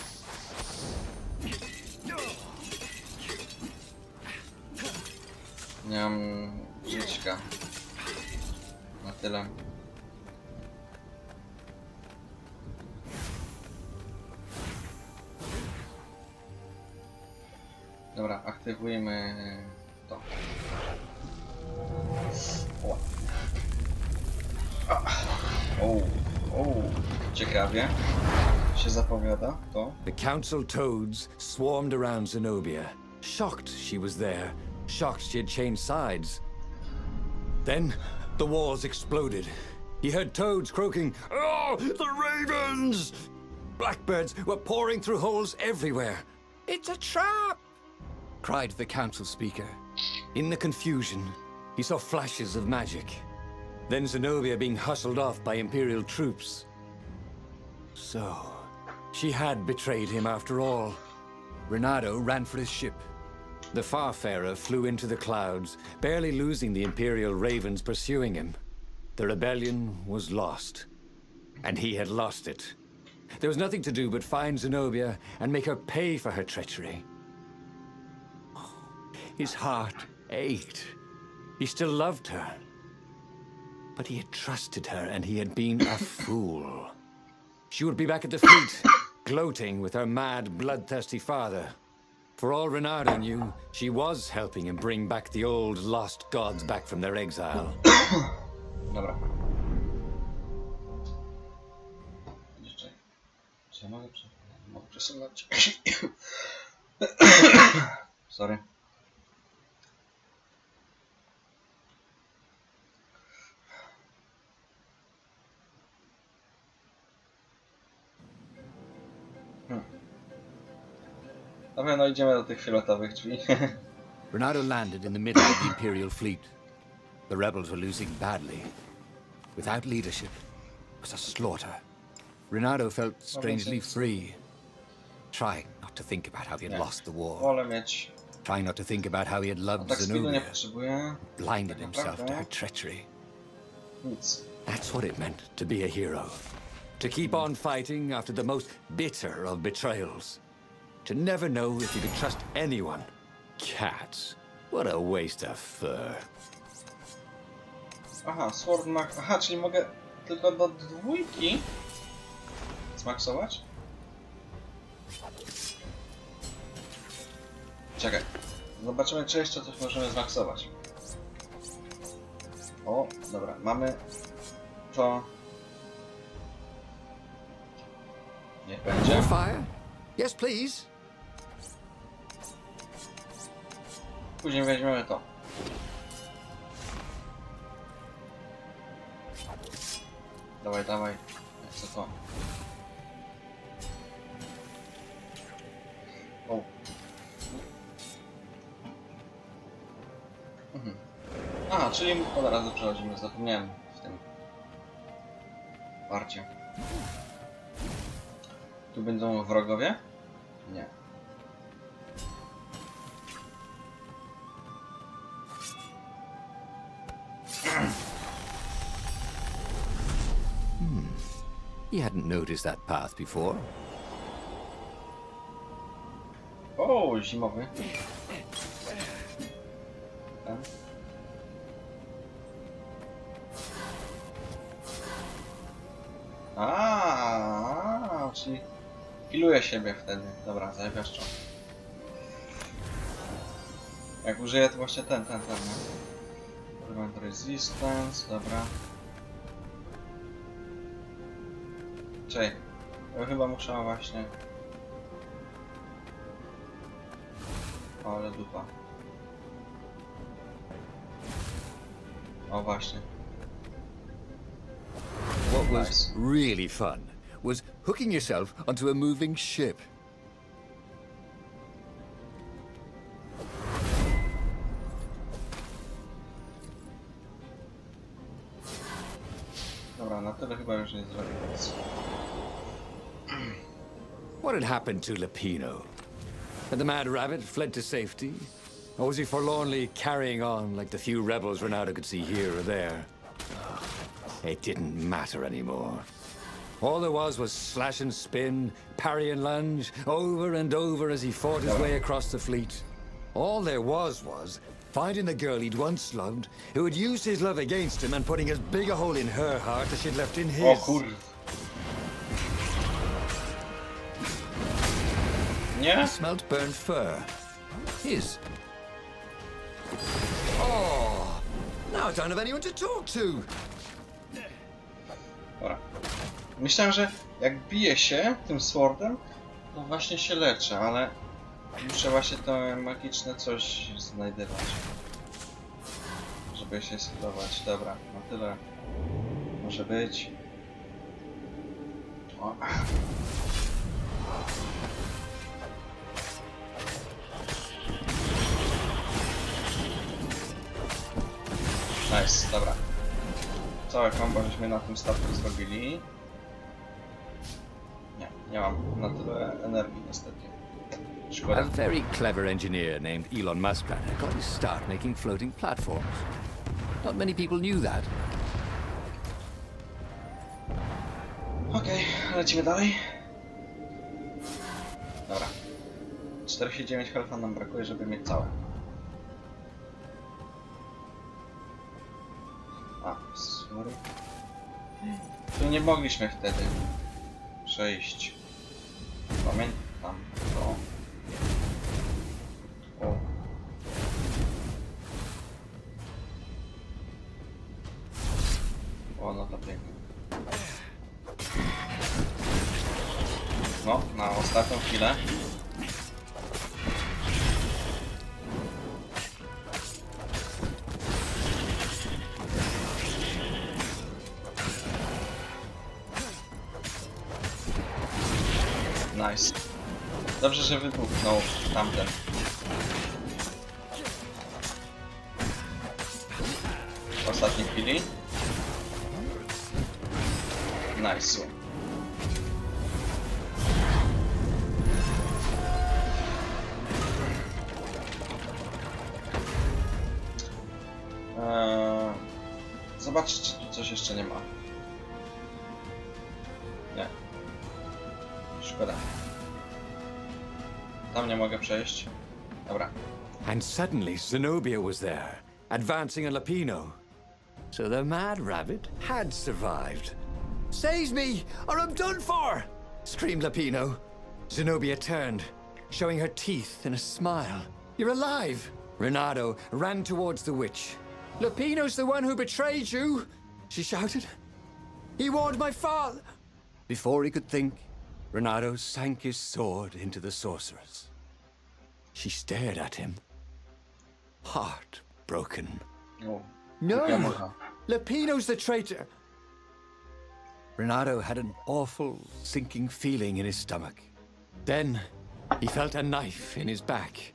Speaker 1: Nie mam żyćka. Na tyle. Dobra, aktywujemy to. Ciekawie się zapowiada to.
Speaker 4: The council toads swarmed around Zenobia, shocked she was there, shocked she had changed sides. Then the walls exploded. He heard toads croaking, "Oh, the ravens!" Blackbirds were pouring through holes everywhere. "It's a trap!" cried the council speaker. In the confusion, he saw flashes of magic. Then Zenobia being hustled off by Imperial troops. So, she had betrayed him after all. Renato ran for his ship. The Farfarer flew into the clouds, barely losing the Imperial ravens pursuing him. The rebellion was lost, and he had lost it. There was nothing to do but find Zenobia and make her pay for her treachery. His heart ached. He still loved her. But he had trusted her, and he had been a fool. She would be back at the fleet, gloating with her mad, bloodthirsty father. For all Reynardo knew, she was helping him bring back the old lost gods back from their exile.
Speaker 1: Dobra. Czy ja mogę przesunąć? Sorry. Dobra, no idziemy do tych fioletowych drzwi.
Speaker 4: Reynardo landed in the middle of the Imperial fleet. The rebels were losing badly. Without leadership, it was a slaughter. Reynardo felt strangely free. Trying not to think about how he had lost the war.
Speaker 1: Wolę mieć.
Speaker 4: Trying not to think about how he had loved Zenobia.
Speaker 1: Potrzebuję.
Speaker 4: Blinded himself to her treachery.
Speaker 1: Nic.
Speaker 4: That's what it meant to be a hero. To keep on fighting after the most bitter of betrayals. To never know if you could trust anyone. Cats. What a waste of fur.
Speaker 1: Aha, Sword Max. Aha, czyli mogę tylko do 2 zmaksować? Czekaj. Zobaczymy, czy jeszcze coś możemy zmaksować. O, dobra, mamy to. Niech będzie.
Speaker 4: Fire? Yes, please.
Speaker 1: Później weźmiemy to. Dawaj, dawaj. Co to? O. Aha, czyli od razu przechodzimy. Zapomniałem w tym parcie. Tu będą wrogowie? Nie.
Speaker 4: He hadn't noticed that path before.
Speaker 1: O, zimowy. Ten. Czyli piluje siebie wtedy. Dobra, zajebiaszczą. Jak użyję, to właśnie ten, nie? Prevent resistance, dobra. Czekaj, ja chyba muszę właśnie... O, ale dupa. O, właśnie.
Speaker 4: What was really fun was hooking yourself onto a moving ship.
Speaker 1: Dobra, na tyle chyba już nie zrobię nic.
Speaker 4: What had happened to Lupino? Had the Mad Rabbit fled to safety? Or was he forlornly carrying on like the few rebels Reynardo could see here or there? It didn't matter anymore. All there was slash and spin, parry and lunge, over and over as he fought his way across the fleet. All there was finding the girl he'd once loved, who had used his love against him and putting as big a hole in her heart as she'd left in his.
Speaker 1: O kur... Nie?
Speaker 4: He smelled burnt fur. His. Oh! Now I don't have anyone to talk to!
Speaker 1: Dobra. Myślałem, że jak bije się tym swordem, to właśnie się leczę, ale muszę właśnie to magiczne coś znajdywać, żeby się sklować. Dobra, na tyle może być. O. Nice, dobra. Całe combo żeśmy na tym statku zrobili. Nie mam na tyle energii niestety. Szkoda.
Speaker 4: A very clever engineer named Elon Muskrat had got his start making floating platforms. Not many people knew that.
Speaker 1: Okej, lecimy dalej. Dobra. 49 health'a nam brakuje, żeby mieć całe. A, sorry. Tu nie mogliśmy wtedy przejść. Pamiętam to. O. O, no to pięknie. No, na ostatnią chwilę. Nice. Dobrze, że wybuchnął tamten. W ostatniej chwili. Nice. Zobaczcie, czy tu coś jeszcze nie ma. Nie. Szkoda. Tam nie mogę przejść. Dobra.
Speaker 4: And suddenly Zenobia was there, advancing on Lapino. So the mad rabbit had survived. Save me, or I'm done for! Screamed Lapino. Zenobia turned, showing her teeth in a smile. You're alive! Renato ran towards the witch. Lapino's the one who betrayed you, she shouted. He warned my father. Before he could think, Renato sank his sword into the sorceress. She stared at him, heartbroken.
Speaker 1: O,
Speaker 4: No!
Speaker 1: mucha.
Speaker 4: Lapino's the traitor! Renato had an awful, sinking feeling in his stomach. Then, he felt a knife in his back.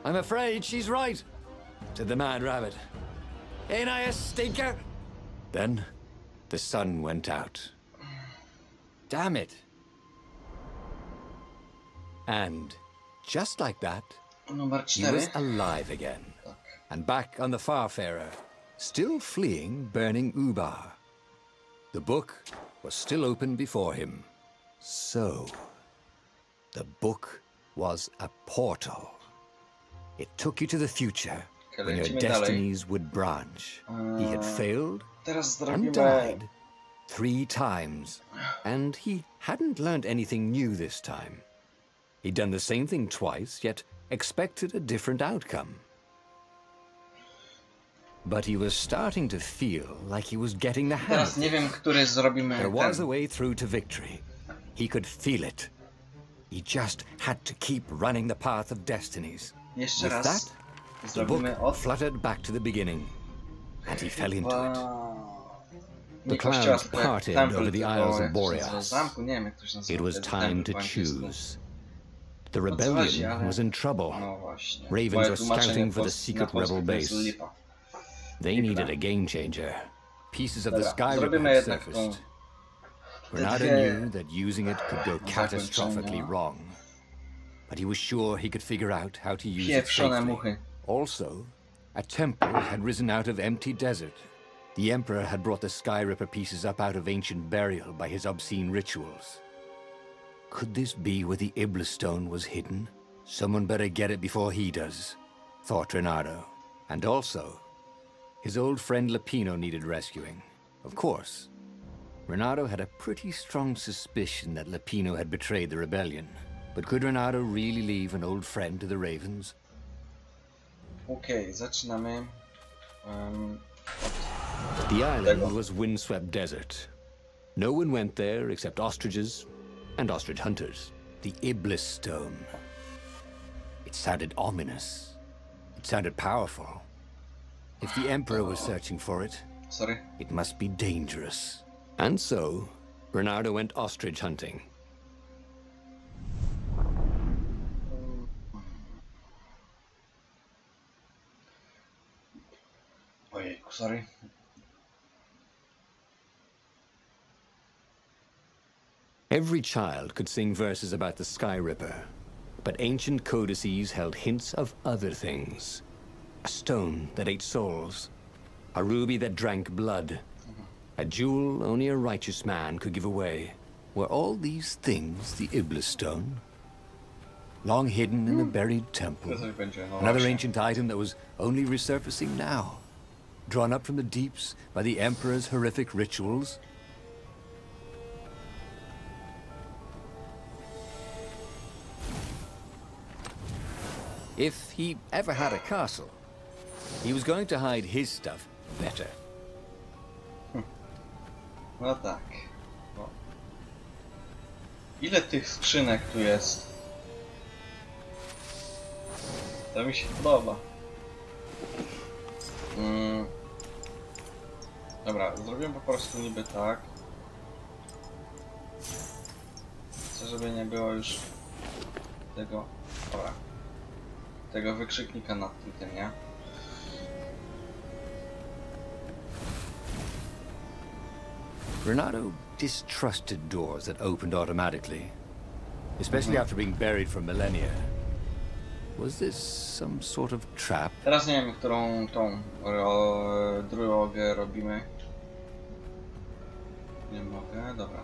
Speaker 4: I'm afraid she's right, said the mad rabbit. Ain't I a stinker? Then, the sun went out. Damn it! And, just like that,
Speaker 1: Numer
Speaker 4: he
Speaker 1: 4.
Speaker 4: was alive again. And back on the Farfarer, still fleeing burning Ubar. The book was still open before him. So, the book was a portal. It took you to the future, when your
Speaker 1: Lecimy
Speaker 4: destinies would branch. He had failed
Speaker 1: Teraz
Speaker 4: and
Speaker 1: zrobimy...
Speaker 4: died 3 times. And he hadn't learned anything new this time. He'd done the same thing twice, yet expected a different outcome. But he was starting to feel like he was getting the hang
Speaker 1: Teraz
Speaker 4: of
Speaker 1: nie
Speaker 4: it.
Speaker 1: wiem, który zrobimy
Speaker 4: There was a
Speaker 1: ten.
Speaker 4: way through to victory. He could feel it. He just had to keep running the path of destinies.
Speaker 1: Jeszcze
Speaker 4: With
Speaker 1: raz
Speaker 4: that, the book
Speaker 1: zrobimy od...
Speaker 4: fluttered back to the beginning, and he fell into it.
Speaker 1: Nie
Speaker 4: The
Speaker 1: kościoła,
Speaker 4: clouds
Speaker 1: tylko jak
Speaker 4: parted
Speaker 1: temple,
Speaker 4: over the
Speaker 1: tylko
Speaker 4: Isles of
Speaker 1: jak to się
Speaker 4: Boreas.
Speaker 1: nazywa, zamku, nie wiem jak to się nazywa.
Speaker 4: It was
Speaker 1: wtedy,
Speaker 4: time
Speaker 1: temple
Speaker 4: to
Speaker 1: po angielsku.
Speaker 4: choose. The
Speaker 1: O co chodzi,
Speaker 4: rebellion
Speaker 1: ale...
Speaker 4: was in trouble.
Speaker 1: No właśnie.
Speaker 4: Ravens
Speaker 1: Moje
Speaker 4: were
Speaker 1: tłumaczenie
Speaker 4: scouting for
Speaker 1: na
Speaker 4: the secret
Speaker 1: polsku
Speaker 4: rebel
Speaker 1: to jest
Speaker 4: base.
Speaker 1: lipa.
Speaker 4: They needed a game changer. Pieces of the
Speaker 1: Dobra,
Speaker 4: sky
Speaker 1: zrobimy
Speaker 4: had
Speaker 1: jednak tą...
Speaker 4: surfaced. Renato
Speaker 1: dwie-
Speaker 4: knew that using it could go catastrophically wrong, but he was sure he could figure out how to use it
Speaker 1: Pieprzone
Speaker 4: safely.
Speaker 1: muchy.
Speaker 4: Also, a temple had risen out of empty desert. The Emperor had brought the Sky Ripper pieces up out of ancient burial by his obscene rituals. Could this be where the Iblis stone was hidden? Someone better get it before he does, thought Renato. And also, his old friend Lapino needed rescuing. Of course, Renato had a pretty strong suspicion that Lapino had betrayed the rebellion. But could Renato really leave an old friend to the Ravens?
Speaker 1: Okej, zaczynamy.
Speaker 4: The island was windswept desert. No one went there except ostriches and ostrich hunters. The Iblis stone. It sounded ominous. It sounded powerful. If the Emperor was searching for it,
Speaker 1: Sorry.
Speaker 4: it must be dangerous. And so, Bernardo went ostrich hunting.
Speaker 1: Ojejku, sorry.
Speaker 2: Every child could sing verses about the Sky Ripper, but ancient codices held hints of other things. A stone that ate souls, a ruby that drank blood, a jewel only a righteous man could give away. Were all these things the Iblis stone? Long hidden in a buried temple.
Speaker 1: To coś będzie, no
Speaker 2: Another
Speaker 1: właśnie.
Speaker 2: ancient item that was only resurfacing now.
Speaker 4: drawn up from the deeps by the Emperor's horrific rituals? If he ever had a castle, he was going to hide his stuff better.
Speaker 1: No tak. No. Ile tych skrzynek tu jest? To mi się podoba. Dobra, zrobię po prostu niby tak. Chcę, żeby nie było już tego... Dobra. Tego wykrzyknika nad tym, nie?
Speaker 4: Renato distrusted doors that opened automatically, especially after being buried for millennia. Was this some sort of trap?
Speaker 1: Teraz nie wiem, którą tą drogę robimy. Nie mogę, dobra.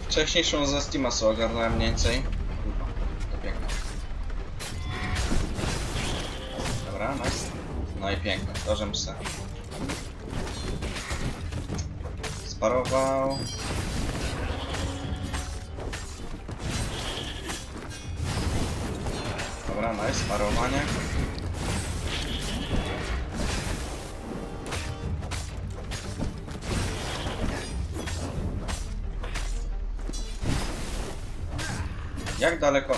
Speaker 1: Wcześniejszą ze Steama sobie ogarnąłem mniej więcej. Kurwa, to piękne. Dobra, nice. No i piękne, to żem se sparował. Dobra, nice, parowanie. Jak daleko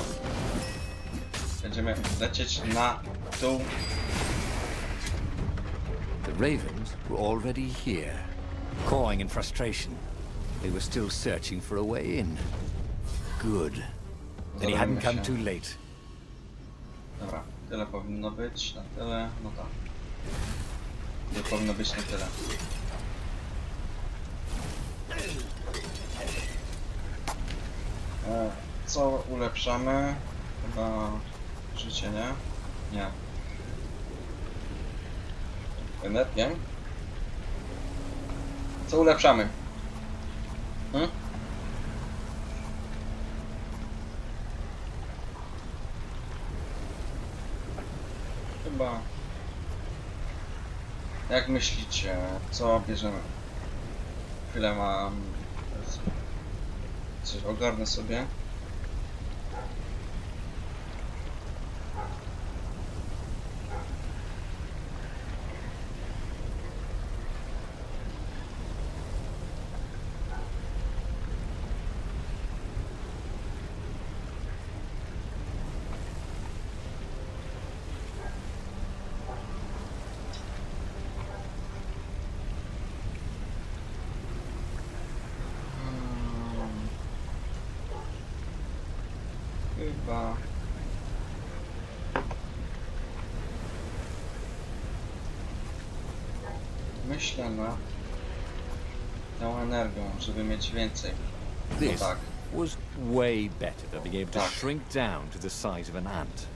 Speaker 1: będziemy lecieć na dół?
Speaker 4: The Ravens were already here, cawing in frustration. They were still searching for a way in. Good. Then he hadn't come too late.
Speaker 1: Dobra, tyle powinno być, na tyle, no tak. Tyle powinno być na tyle. Co ulepszamy? Chyba życie, nie? Nie. Energię? Co ulepszamy? Chyba... Jak myślicie, co bierzemy? Chwilę mam... Coś ogarnę sobie. Chyba... Myślę nad tą energią, żeby mieć więcej. No
Speaker 4: This
Speaker 1: tak.
Speaker 4: was way better than being able to shrink down to the size of an ant.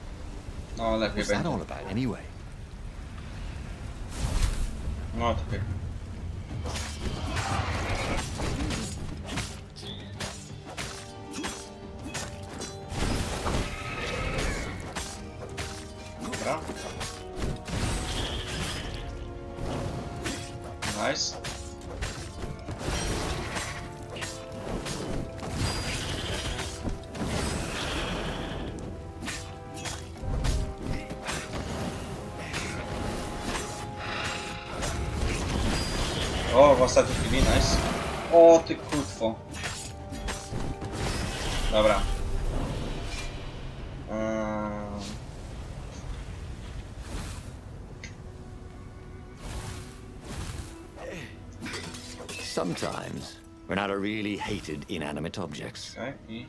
Speaker 1: No lepiej
Speaker 4: What's that
Speaker 1: będzie.
Speaker 4: all about anyway?
Speaker 1: No to pięknie. Dobra. Nice. O, w ostatniej chwili, nice. O, ty kutwo. Dobra.
Speaker 2: Sometimes, Renato really hated inanimate objects.
Speaker 1: Okay, i...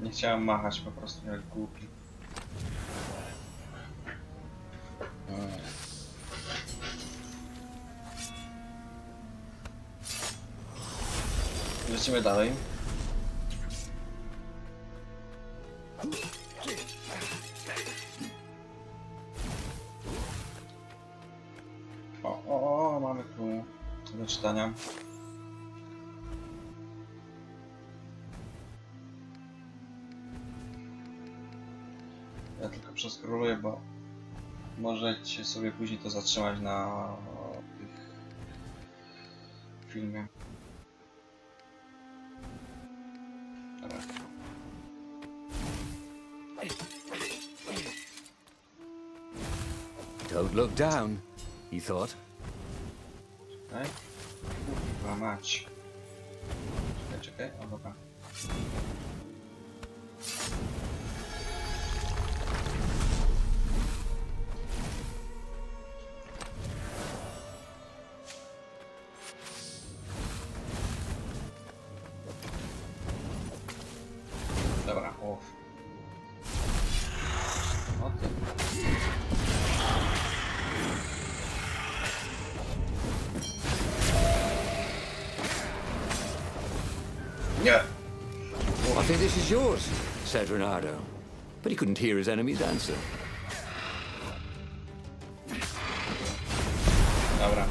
Speaker 1: Nie chciałem machać po prostu jak głupi. Lecimy dalej. O, mamy tu do czytania. Ja tylko przeskroluję, bo możecie sobie później to zatrzymać na filmie. Dobra.
Speaker 4: Don't look down, he thought.
Speaker 1: Czekaj. Kurwa mać. Czekaj, o dobra. Dobra, off. O ty. Nie.
Speaker 4: I think this is yours, said Reynardo. But he couldn't hear his enemy's answer.
Speaker 1: Dobra.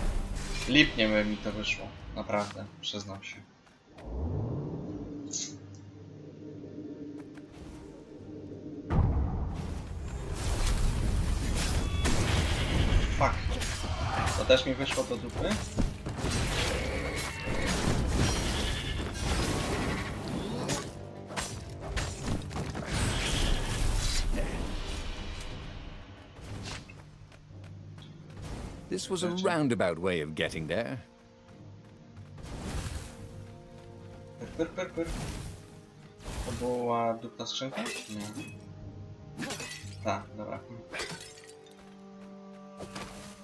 Speaker 1: Lipnie mi to wyszło. Naprawdę, przyznam się. Fuck. To też mi wyszło do dupy?
Speaker 4: This was a roundabout way of getting there.
Speaker 1: Pyr. To była dupna skrzynka? Nie. Tak, dobra.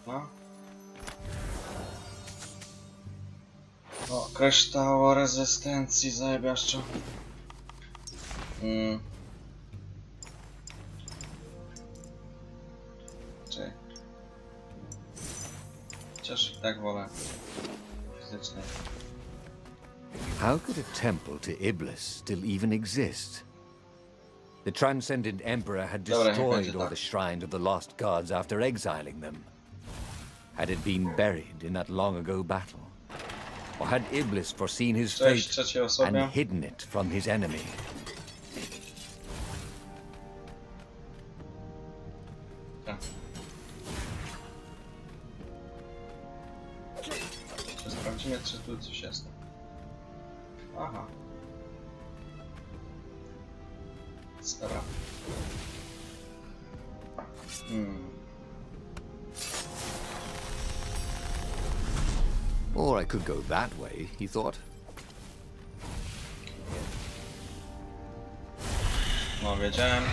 Speaker 1: No. O, kryształ rezystencji zajebiaszczo. Czekaj. Chociaż i tak wolę fizycznej.
Speaker 4: How could a temple to Iblis still even exist? The transcendent emperor had destroyed all the shrines of the lost gods after exiling them. Had it been buried in that long ago battle? Or had Iblis foreseen his fate and hidden it from his enemy?
Speaker 1: Sprawdzimy, czy tu coś jest. Aha. Dobra.
Speaker 4: Or I could go that way, he thought.
Speaker 1: No, wiedziałem.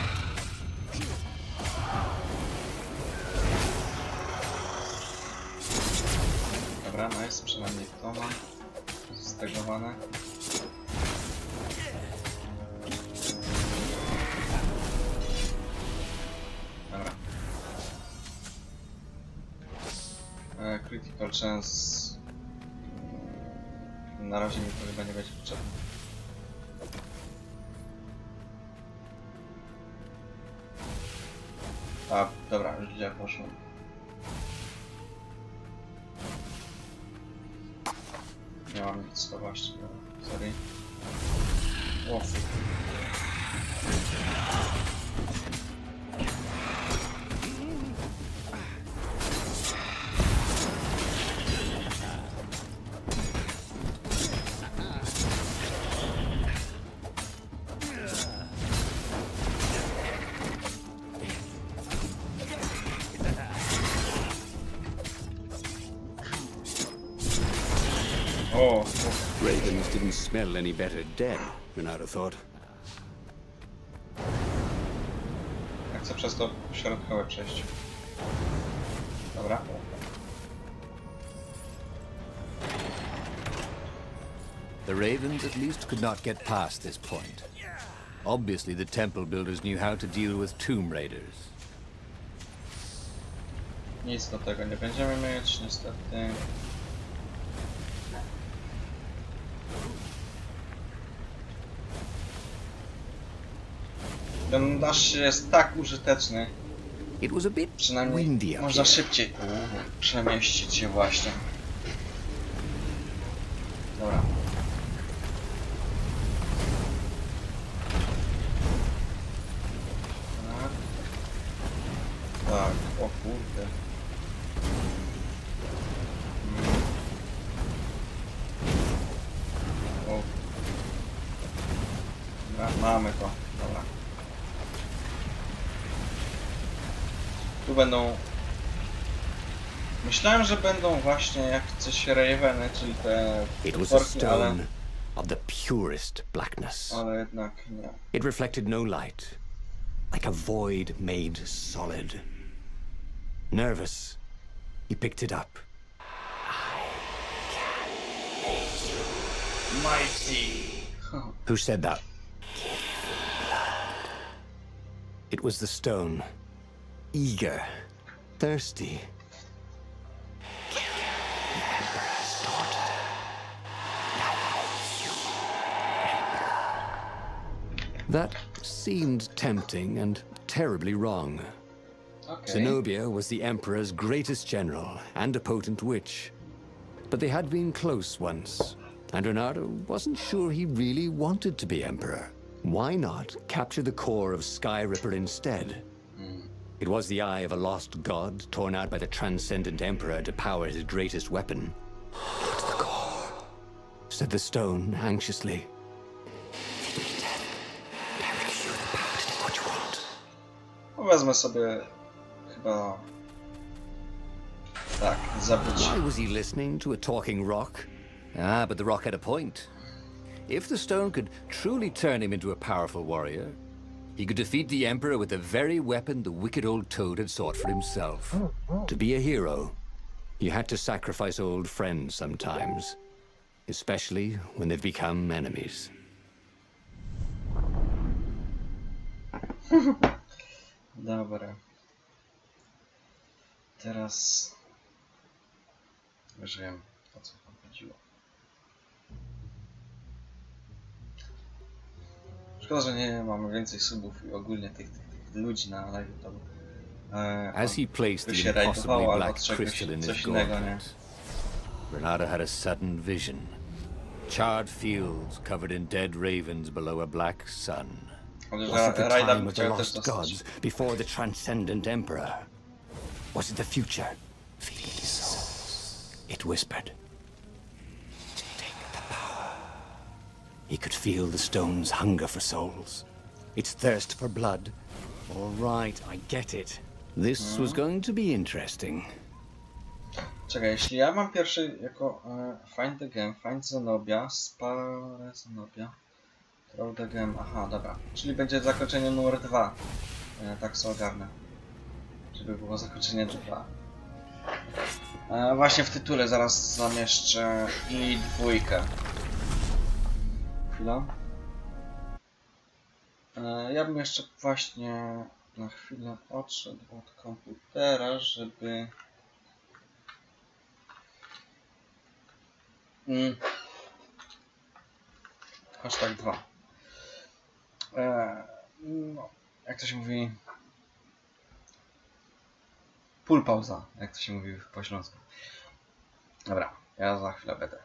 Speaker 1: Dobra, nice, przynajmniej to mam stegowane. Dobra. Critical chance. Na razie mi to chyba nie będzie potrzebne. A, dobra, już gdzie poszło. Nie mam nic, to właśnie, sorry. O,
Speaker 3: Ravens didn't smell any better dead, Reynardo thought.
Speaker 1: Ja chcę przez to środkowe przejść. Dobra.
Speaker 4: The Ravens at least could not get past this point. Obviously the temple builders knew how to deal with tomb raiders.
Speaker 1: Nic do tego nie będziemy mieć, niestety. Ten dash jest tak użyteczny. Przynajmniej można szybciej przemieścić się właśnie. Dobra. Tak. O kurde. O. Dobra, mamy to. Dobra. Tu będą... Myślałem, że będą właśnie jak coś Raveny, czyli te
Speaker 2: It was a
Speaker 1: potworki, ale...
Speaker 2: stone of the purest blackness.
Speaker 1: Ale jednak nie.
Speaker 2: It reflected no light, like a void made solid. Nervous, he picked it up.
Speaker 1: Mighty!
Speaker 2: Who said that? It was the stone. Eager, thirsty. That seemed tempting and terribly wrong.
Speaker 1: Okay.
Speaker 2: Zenobia was the Emperor's greatest general and a potent witch. But they had been close once, and Renato wasn't sure he really wanted to be Emperor. Why not capture the core of Sky Ripper instead? It was the eye of a lost god torn out by the transcendent Emperor to power his greatest weapon. Not the core, said the stone anxiously.
Speaker 1: Wezmę sobie chyba... Tak, zabić.
Speaker 4: Why was he listening to a talking rock? Ah, but the rock had a point. If the stone could truly turn him into a powerful warrior, he could defeat the Emperor with the very weapon the wicked old toad had sought for himself.
Speaker 2: To be a hero, you had to sacrifice old friends sometimes, especially when they've become enemies.
Speaker 1: Dobra. Teraz... Już wiem, o co wam chodziło. Szkoda, że nie mamy więcej subów i ogólnie tych ludzi na live. To
Speaker 4: As he placed
Speaker 1: by
Speaker 4: the
Speaker 1: się
Speaker 4: impossibly
Speaker 1: rajdowało albo
Speaker 4: black
Speaker 1: czegoś,
Speaker 4: crystal in his
Speaker 1: coś innego, nie?
Speaker 4: gauntlet, Renato had a sudden vision. Charred fields covered in dead ravens below a black sun.
Speaker 1: Ale
Speaker 2: Was it
Speaker 1: że
Speaker 2: the
Speaker 1: rajda
Speaker 2: time
Speaker 1: bym
Speaker 2: of the
Speaker 1: chciał też
Speaker 2: lost
Speaker 1: dostać.
Speaker 2: gods before the transcendent Emperor? Was it the future? Feed souls, it whispered. Take the power. He could feel the stone's hunger for souls, its thirst for blood. All right, I get it. This was going to be interesting.
Speaker 1: Czekaj, jeśli ja mam pierwszy jako find the game, find Zenobia, spare Zenobia, throw the game, aha, dobra. Czyli będzie zakończenie numer 2. Tak sobie ogarnę. Żeby było zakończenie 2. Właśnie w tytule zaraz zamieszczę i 2. Chwila. Ja bym jeszcze właśnie na chwilę odszedł od komputera, żeby... Hashtag 2. No, jak to się mówi? Full pauza, jak to się mówi po śląsku. Dobra, ja za chwilę będę.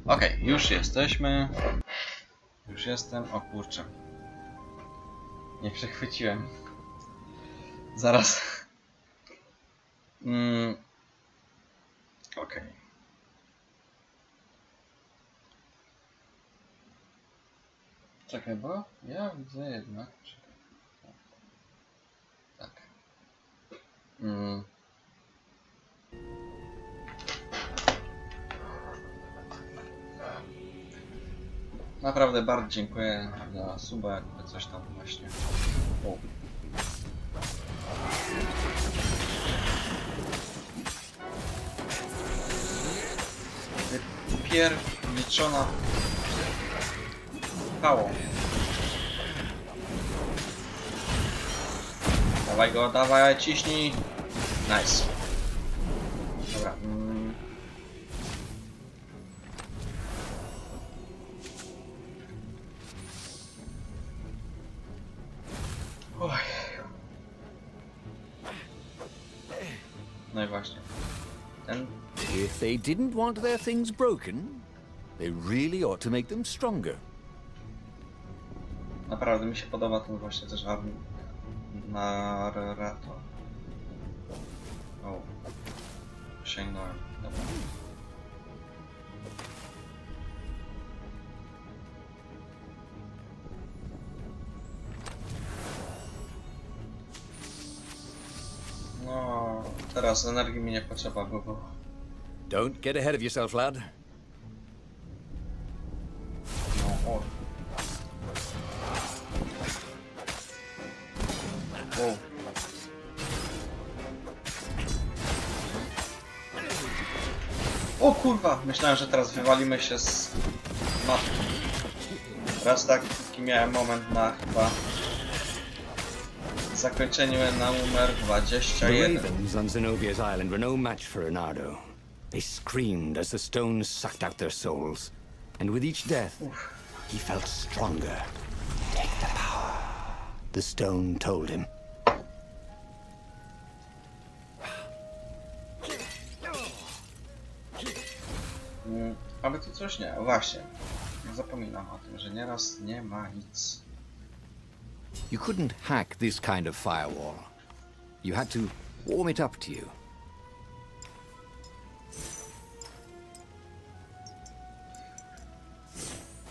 Speaker 1: Okej, już jesteśmy. Już jestem. O kurczę. Nie przechwyciłem. Zaraz. Okej. Czekaj, bo ja widzę jednak. Czekaj. Tak. Naprawdę bardzo dziękuję za suba, jakby coś tam właśnie. O. Wypierniczona pało. Dawaj go, dawaj, ciśnij. Nice. Dobra. Oj. No i właśnie.
Speaker 4: If they didn't want their things broken, they really ought to make them stronger.
Speaker 1: Naprawdę mi się podoba ten właśnie też narrator. O. Sięgnąłem. Dobra. No, teraz energii mi nie potrzeba było.
Speaker 4: Don't get ahead of yourself, lad.
Speaker 1: No, o. Wow. O kurwa! Myślałem, że teraz wywalimy się z mapy. Raz taki miałem moment na chyba zakończeniu na numer 21.
Speaker 2: The ravens on Zenobia's island were no match for Reynardo. They screamed as the stones sucked out their souls. And with each death, he felt stronger. Take the power, the stone told him.
Speaker 1: Ale tu coś nie, właśnie. Zapominam o tym, że nieraz nie ma nic.
Speaker 4: You couldn't hack this kind of firewall. You had to warm it up to you.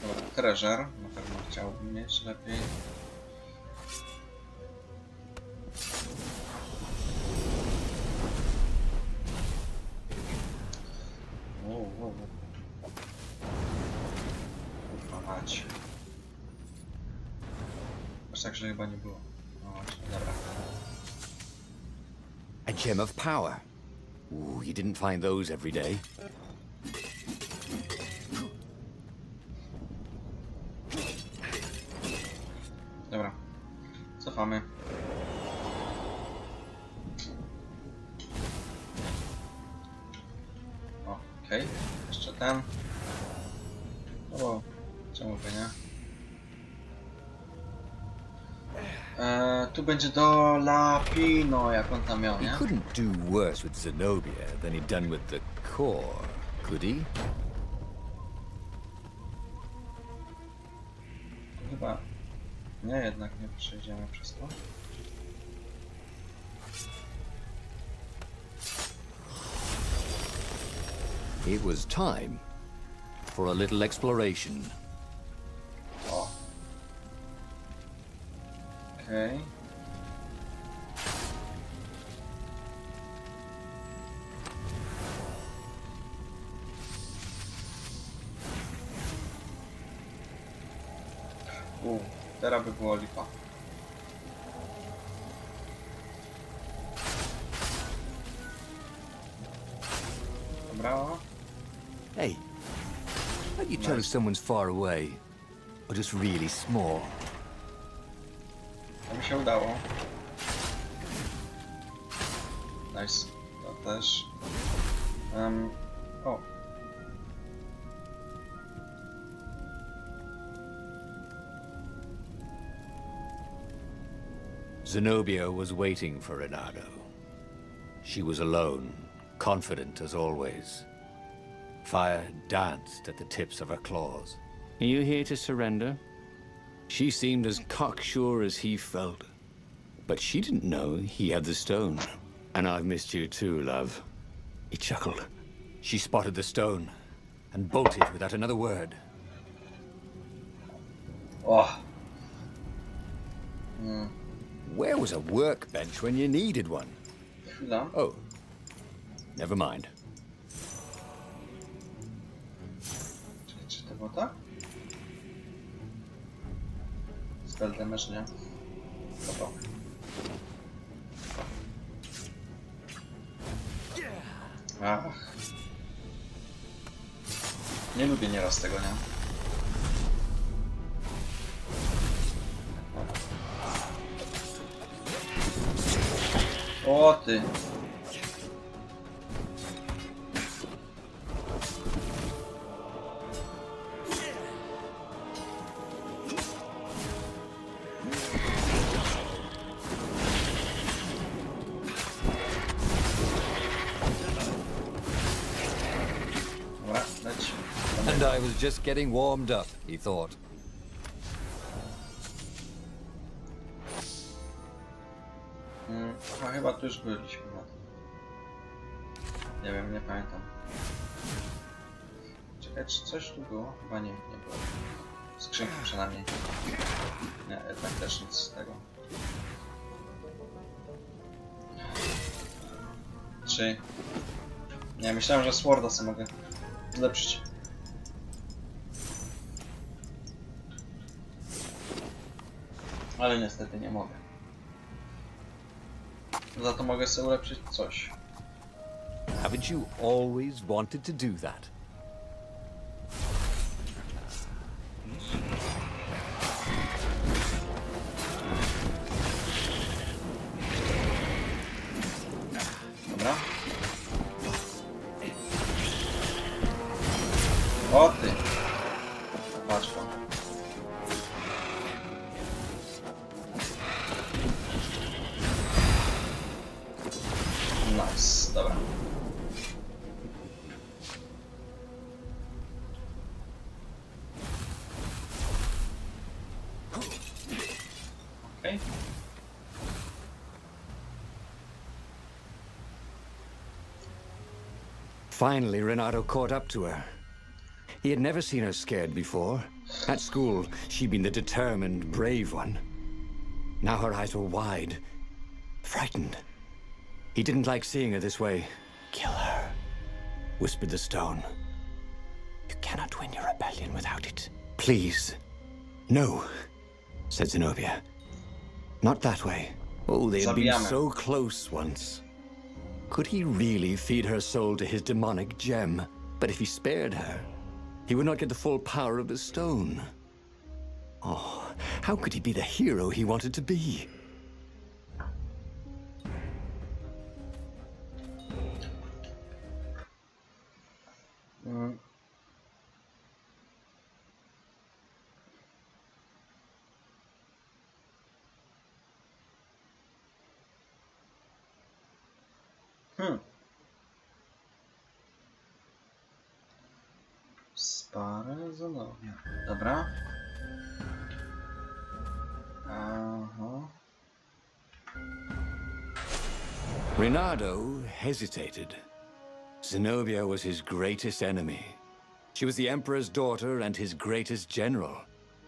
Speaker 1: Dobra, treasure. Na pewno chciałbym mieć lepiej. Wow. Kurwa mać. Aż tak, że chyba nie było. No właśnie, dobra.
Speaker 4: A gem of power. Ooh, you didn't find those every day.
Speaker 1: Dobra. Cofamy. Okej. Jeszcze ten. O, czemu by nie? Tu będzie do Lapino, jak on tam miał,
Speaker 4: He
Speaker 1: nie?
Speaker 4: couldn't do worse with Zenobia than he'd done with the core, could he?
Speaker 1: Chyba... Nie, jednak nie przejdziemy przez to.
Speaker 4: It was time for a little exploration.
Speaker 1: O. Okej. Teraz by było lipa. Dobra.
Speaker 4: Hey, how do you tell if someone's far away or just really small?
Speaker 1: To mi się udało. Nice. To też. O.
Speaker 4: Zenobia was waiting for Reynardo. She was alone, confident as always. Fire danced at the tips of her claws.
Speaker 2: Are you here to surrender? She seemed as cocksure as he felt. But she didn't know he had the stone. And I've missed you too, love. He chuckled.
Speaker 4: She spotted the stone and bolted without another word.
Speaker 1: Oh.
Speaker 4: Where was a workbench when you needed one?
Speaker 1: Chwila.
Speaker 4: Oh, never mind.
Speaker 1: Czekaj, czy to było tak? Spell damage, nie? Dobra. Ach. Nie lubię nieraz tego, nie? O ty! Dobra, leć.
Speaker 4: And I was just getting warmed up, he thought.
Speaker 1: Aha, chyba tu już byliśmy na tym. Nie wiem, nie pamiętam. Czekaj, czy coś tu było? Chyba nie, nie było. Skrzynki przynajmniej. Nie, jednak też nic z tego. Czy... Nie, myślałem, że Sworda sobie mogę zlepszyć. Ale niestety nie mogę. Za to mogę sobie ulepszyć coś.
Speaker 4: Haven't you always wanted to do that?
Speaker 1: Dobra. O ty! Patrz to. Nice, dobra. Okay.
Speaker 2: Finally, Renato caught up to her. He had never seen her scared before. At school, she'd been the determined, brave one. Now her eyes were wide, frightened. He didn't like seeing her this way. Kill her, whispered the stone. You cannot win your rebellion without it. Please. No, said Zenobia. Not that way. Oh, they had been so close once. Could he really feed her soul to his demonic gem? But if he spared her, he would not get the full power of the stone. Oh, how could he be the hero he wanted to be?
Speaker 1: Spare Zenobia. Dobra. Aha.
Speaker 2: Renato hesitated. Zenobia was his greatest enemy. She was the Emperor's daughter and his greatest general.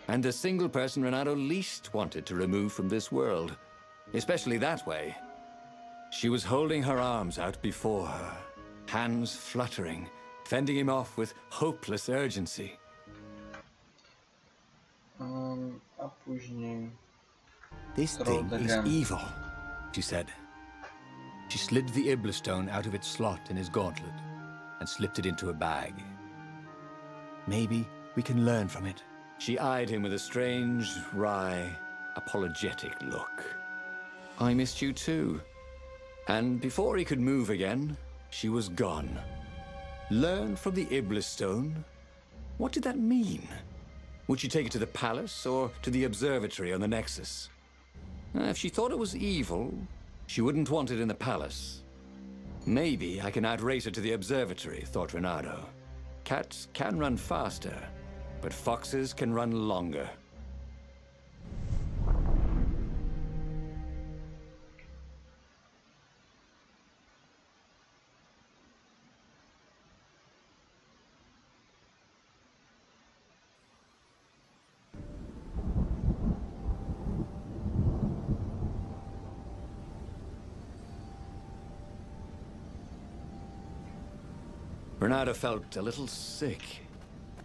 Speaker 2: And the single person Renato least wanted to remove from this world. Especially that way. She was holding her arms out before her, hands fluttering, fending him off with hopeless urgency.
Speaker 1: A później...
Speaker 2: This thing is evil, she said. She slid the Iblistone out of its slot in his gauntlet and slipped it into a bag. Maybe we can learn from it. She eyed him with a strange, wry, apologetic look. I missed you too. And before he could move again, she was gone. Learn from the Iblistone? What did that mean? Would she take it to the palace or to the observatory on the Nexus? If she thought it was evil, she wouldn't want it in the palace. Maybe I can outrace her to the observatory, thought Renato. cats can run faster, but foxes can run longer. Bernardo felt a little sick.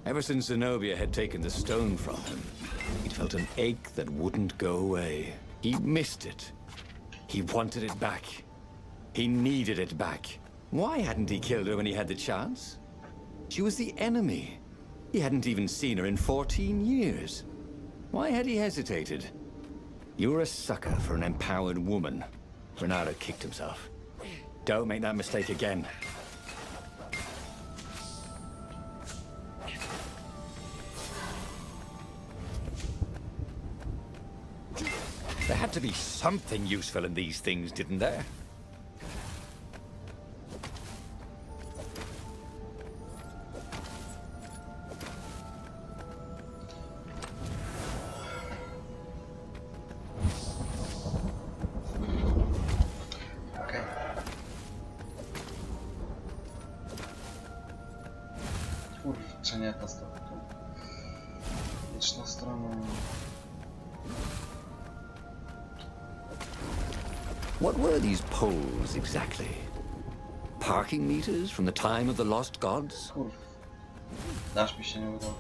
Speaker 2: Ever since Zenobia had taken the stone from him, he'd felt an ache that wouldn't go away. He missed it. He wanted it back. He needed it back. Why hadn't he killed her when he had the chance? She was the enemy. He hadn't even seen her in 14 years. Why had he hesitated? You're a sucker for an empowered woman. Bernardo kicked himself. Don't make that mistake again. There had to be something useful in these things, didn't there?
Speaker 1: Okay. Kurczę, nie ta strona. Wieczna strona.
Speaker 2: What were these poles exactly? Parking meters from the time of the lost gods?
Speaker 1: Kurw. Dasz mi się nie udało.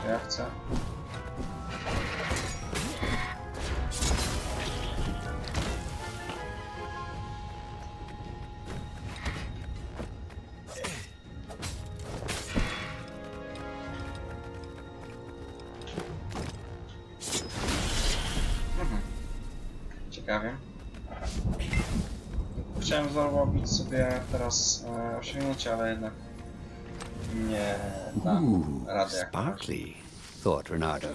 Speaker 1: Ja chcę. Ciekawie. Chciałem zrobić sobie teraz osiągnięcie, ale jednak nie dam rady.
Speaker 3: Sparkly, thought Renato.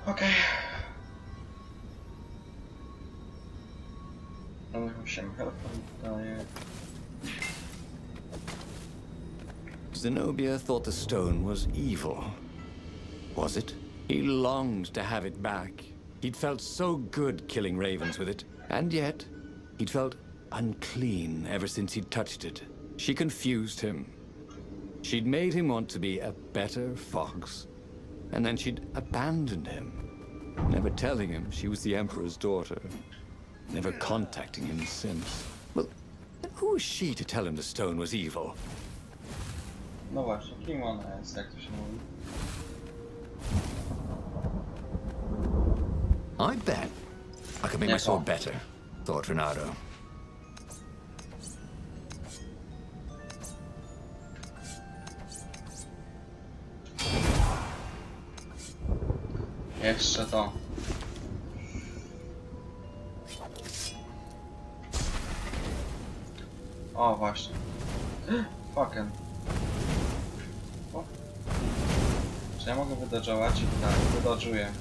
Speaker 1: Okej. Musimy daje.
Speaker 2: Zenobia thought the stone was evil. Was it? He longed to have it back. He'd felt so good killing ravens with it, and yet he'd felt unclean ever since he'd touched it. She confused him. She'd made him want to be a better fox, and then she'd abandoned him, never telling him she was the Emperor's daughter, never contacting him since. Well, who was she to tell him the stone was evil?
Speaker 1: No właśnie, kim ona jest, jak to się mówi?
Speaker 2: I bet I could make my sword better, thought Renato.
Speaker 1: Jeszcze to. O, właśnie. Fucking. O. Czy ja mogę wydodżować? Tak, wydodżuję.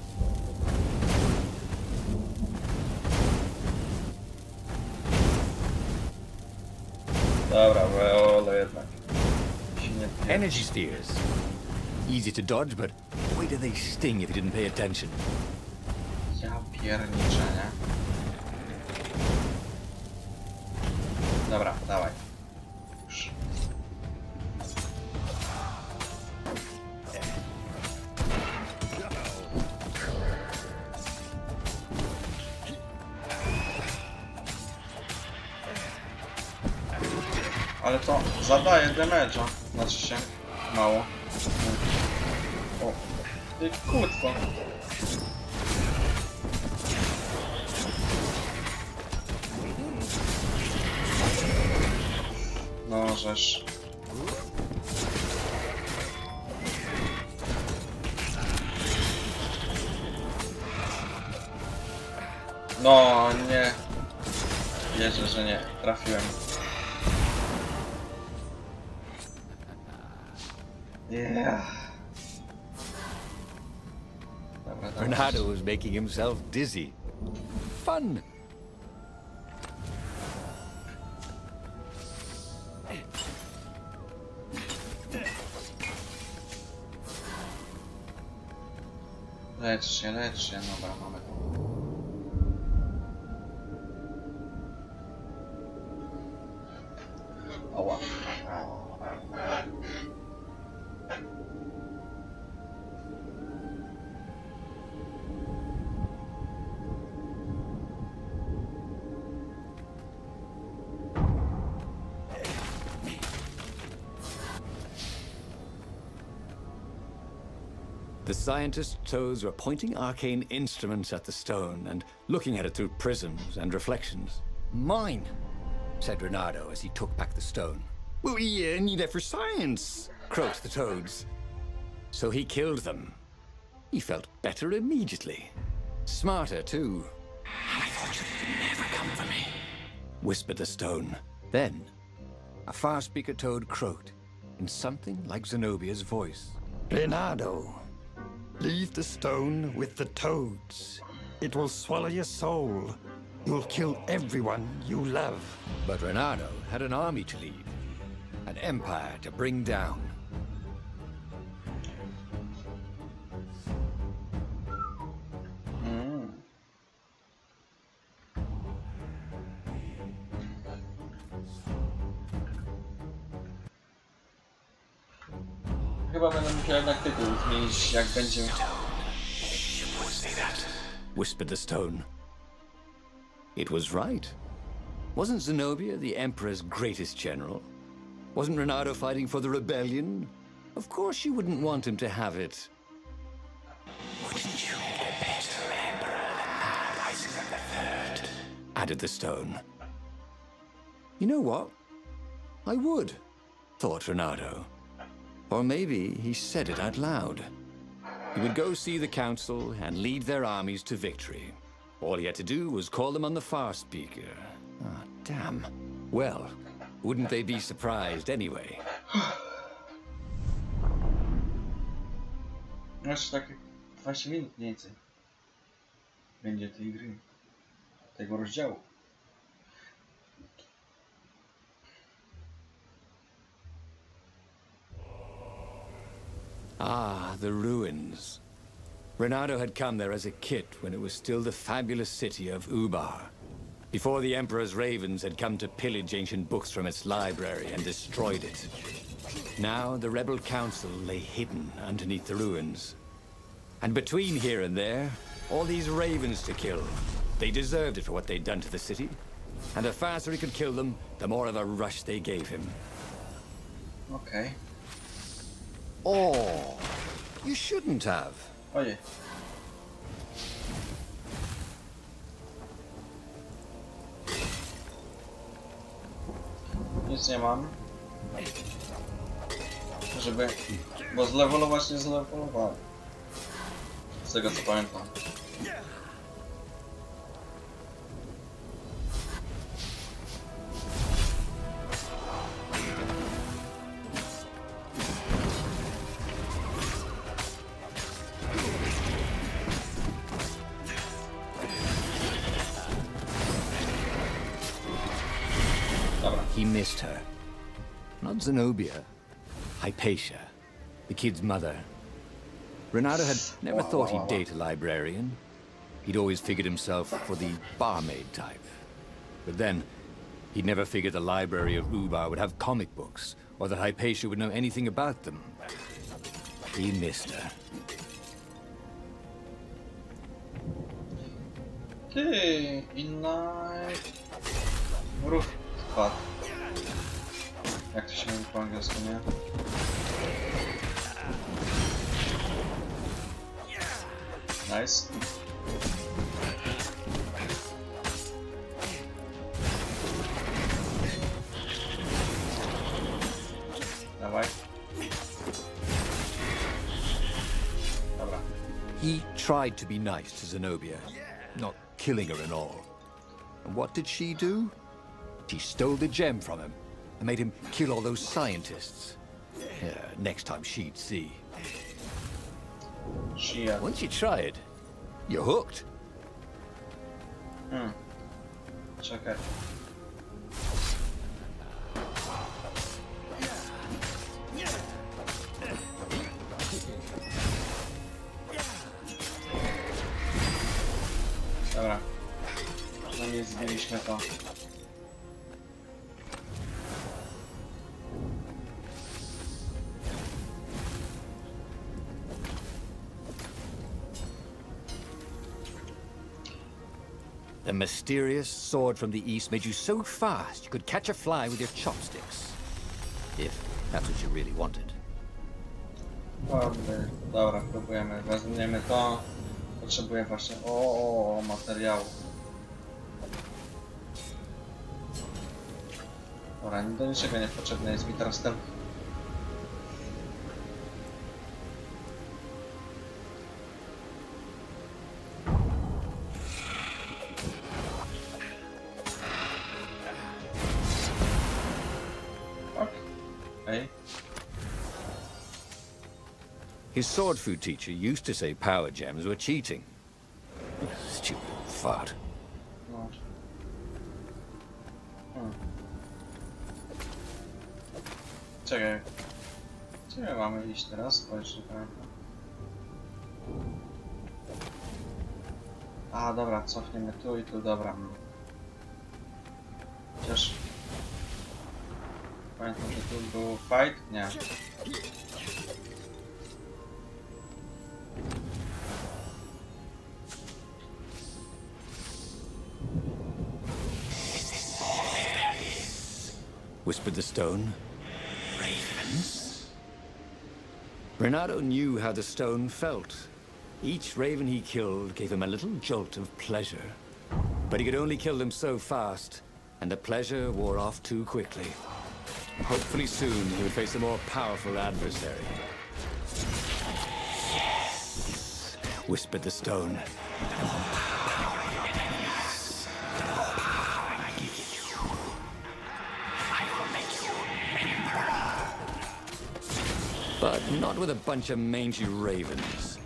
Speaker 1: Dobra, ale jednak.
Speaker 2: Energy spheres. Easy to dodge, but boy do they sting if you didn't pay attention.
Speaker 1: Ja pierniczę, nie? Dobra, dawaj. Już. Ale to zadaje damage'a. Znaczy się mało. O, ty kurwa. No żeż. No nie. Wierzę, że nie. Trafiłem. Yeah. Dobra, dobra.
Speaker 4: Renato was making himself dizzy. Fun.
Speaker 1: Lecz się, dobra, mamy to. Ała.
Speaker 4: The scientist's toes were pointing arcane instruments at the stone and looking at it through prisms and reflections. Mine, said Renato as he took back the stone. Well, we need it for science, croaked the toads. So he killed them. He felt better immediately. Smarter, too. I thought you'd never come for me, whispered the stone. Then, a far-speaker toad croaked in something like Zenobia's voice.
Speaker 5: Renato, leave the stone with the toads. It will swallow your soul. You'll kill everyone you love.
Speaker 4: But Renato had an army to lead, an empire to bring down.
Speaker 1: Chyba będę musiał jednak tytuł zmienić, jak będzie.
Speaker 4: Whispered the stone. It was right. Wasn't Zenobia the Emperor's greatest general? Wasn't Renato fighting for the rebellion? Of course you wouldn't want him to have it. Wouldn't you make a better emperor than Isaac III? Added the stone. You know what? I would, thought Renato. Or maybe he said it out loud. He would go see the council and lead their armies to victory. All he had to do was call them on the far speaker. Ah, damn. Well, wouldn't they be surprised anyway?
Speaker 1: Jeszcze tak 20 minut mniej więcej będzie tej gry, tego rozdziału.
Speaker 4: Ah, the ruins. Renato had come there as a kid when it was still the fabulous city of Ubar, before the Emperor's ravens had come to pillage ancient books from its library and destroyed it. Now the rebel council lay hidden underneath the ruins. And between here and there, all these ravens to kill. They deserved it for what they'd done to the city. And the faster he could kill them, the more of a rush they gave him.
Speaker 1: Okay.
Speaker 4: Oh, you shouldn't have.
Speaker 1: Ojej. Nic nie mam. Żeby... Bo zlewolować nie zlewolowałem. Z tego co pamiętam.
Speaker 4: He missed her. Not Zenobia. Hypatia, the kid's mother. Renato had never thought he'd date a librarian. He'd always figured himself for the barmaid type. But then, he'd never figured the library of Ubar would have comic books, or that Hypatia would know anything about them. He missed her.
Speaker 1: Ty, inna... Mrów spadł. Jak to się mówi po angielsku, nie? Nice. Dawaj. Dobra.
Speaker 4: He tried to be nice to Zenobia, not killing her and all. And what did she do? She stole the gem from him and made him kill all those scientists. Yeah, next time she'd see. Once you try it, you're hooked.
Speaker 1: Czekaj. Dobra. Przynajmniej zdjęliśmy to.
Speaker 4: The mysterious sword from the east made you so fast you could catch a fly with your chopsticks. If that's what you really wanted.
Speaker 1: Dobra, próbujemy. Weźmiemy to. Potrzebuję właśnie materiału. Dobra, do niczego nie potrzebny jest mi teraz ten.
Speaker 4: His sword food teacher used to say power gems were cheating. Stupid fart.
Speaker 1: No. Czekaj. Gdzie my mamy iść teraz? Spójrz, nie pamiętam. A, dobra, cofniemy tu i tu, dobra. Chociaż... Pamiętam, że tu był fight? Nie.
Speaker 4: Whispered the stone. Ravens? Renato knew how the stone felt. Each raven he killed gave him a little jolt of pleasure. But he could only kill them so fast, and the pleasure wore off too quickly. Hopefully soon he would face a more powerful adversary. Yes, whispered the stone. But not with a bunch of mangy ravens.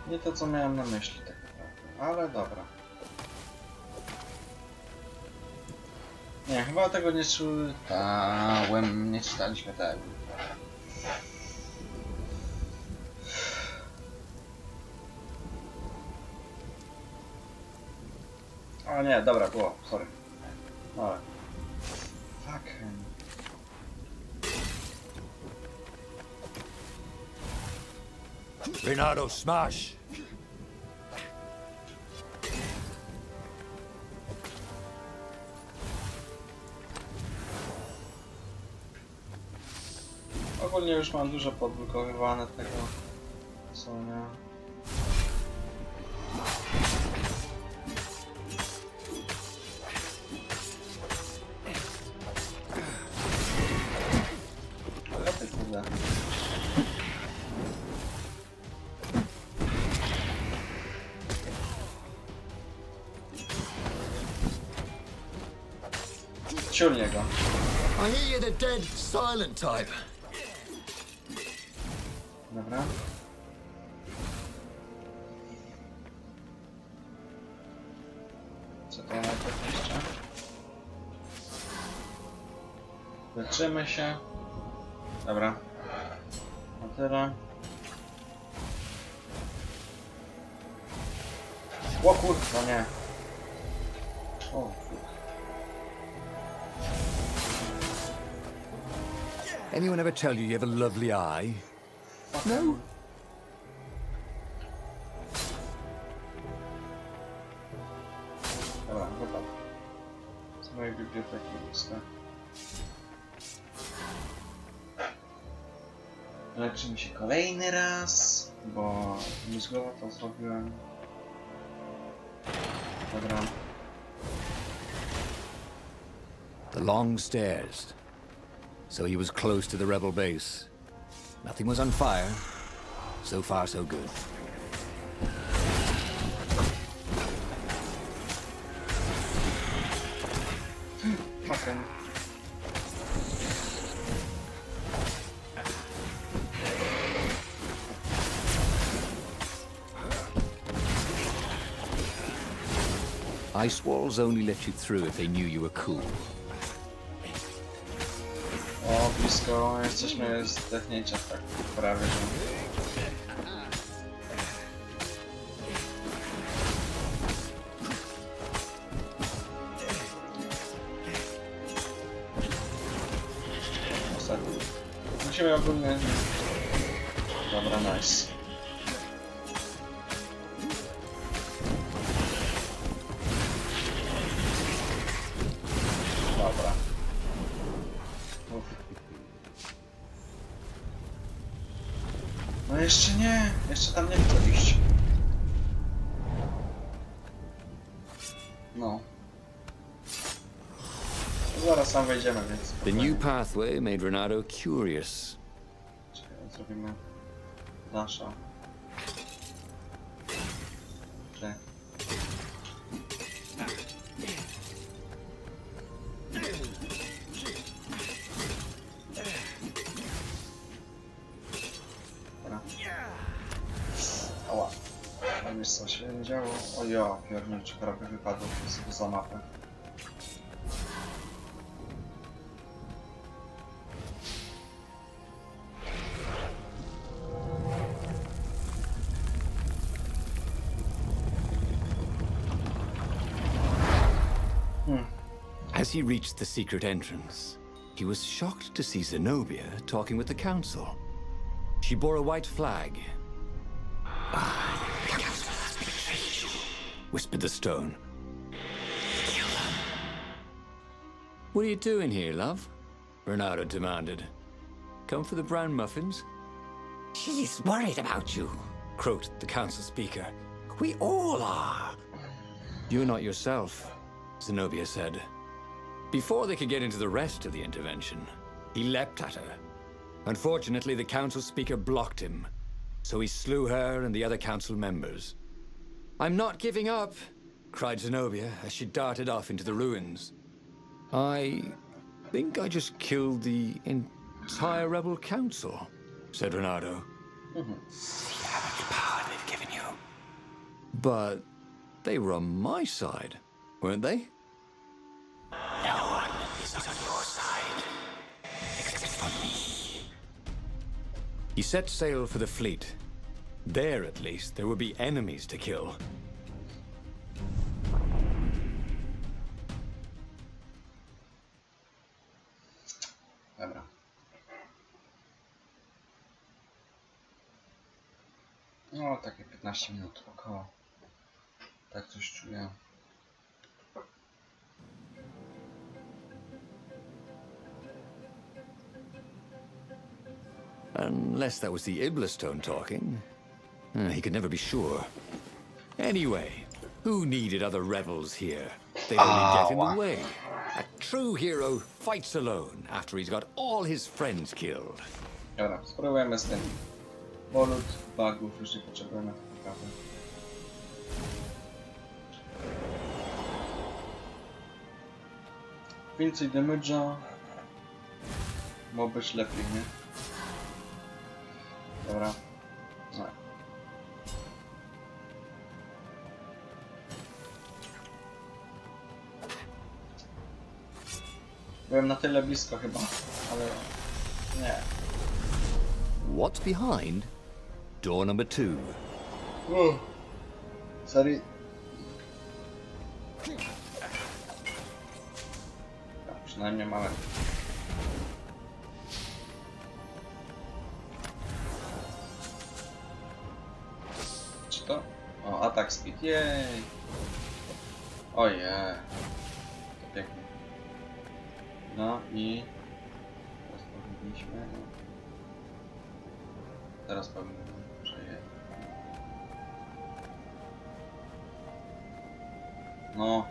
Speaker 1: Nie to, co miałem na myśli, tak naprawdę, ale dobra. Nie, chyba tego nie czytałem, nie czytaliśmy tego. O nie, dobra, było, sorry. Dobra. Fuck.
Speaker 4: Renato, smash!
Speaker 1: Ogólnie już mam dużo podblokowywane tego, co nie. Ciulnie go.
Speaker 5: I hear you're the dead, silent type.
Speaker 1: Dobra. Co to najpierw jeszcze? Leczymy się. Dobra. Na tyle. O kurwa, nie. O kurwa.
Speaker 4: Anyone ever tell you you have a lovely eye?
Speaker 2: No?
Speaker 1: Dobra, wypadł. Z mojej biblioteki listę. Leczymy się kolejny raz, bo mózgowo to zrobiłem. Dobra.
Speaker 4: The long stairs. So he was close to the rebel base. Nothing was on fire. So far, so good.
Speaker 1: Okay.
Speaker 4: Ice walls only let you through if they knew you were cool.
Speaker 1: O, blisko jesteśmy zdechnięcia, tak prawie, że... Ostatni. Musimy ogólnie... Dobra, nice. Dobra. No jeszcze nie, jeszcze tam nie chcę iść. No. Zaraz tam wejdziemy, więc...
Speaker 4: The new pathway made Renato curious.
Speaker 1: Czekaj, zrobimy... Nasza. Okay. Dobra. Ała. Tam jest co się działo. O ja, pierniczy, prawie wypadło za mapę.
Speaker 4: As he reached the secret entrance, he was shocked to see Zenobia talking with the council. She bore a white flag. The council has betrayed you, whispered the stone. Kill them. What are you doing here, love? Bernardo demanded. Come for the brown muffins?
Speaker 5: She's worried about you.
Speaker 4: Croaked the council speaker.
Speaker 5: We all are.
Speaker 4: You're not yourself, Zenobia said. Before they could get into the rest of the intervention, he leapt at her. Unfortunately, the council speaker blocked him, so he slew her and the other council members. I'm not giving up, cried Zenobia as she darted off into the ruins. I think I just killed the entire rebel council, said Renato.
Speaker 5: See how much power they've given you.
Speaker 4: But they were on my side, weren't they?
Speaker 5: No one is on your side, except for me.
Speaker 4: He set sail for the fleet. There, at least, there would be enemies to kill.
Speaker 1: Dobra. No, takie 15 minut około. Tak coś czuję.
Speaker 4: Unless that was the Iblastone talking. He could never be sure. Anyway, who needed other rebels here? They'd only get in the way. A true hero fights alone after he's got all his friends killed.
Speaker 1: Dobra, spróbujemy z tym. Bolut, bugów już nie potrzebujemy tak naprawdę. Więcej damage'a. Mogło być lepiej, nie? Dobra. No. Byłem na tyle blisko chyba, ale nie.
Speaker 4: What's behind door number 2?
Speaker 1: Sorry. Ja, przynajmniej mamy. attack speed, jej! Ojej! To pięknie. No i... Teraz powinniśmy... Teraz powinniśmy przejechać. No.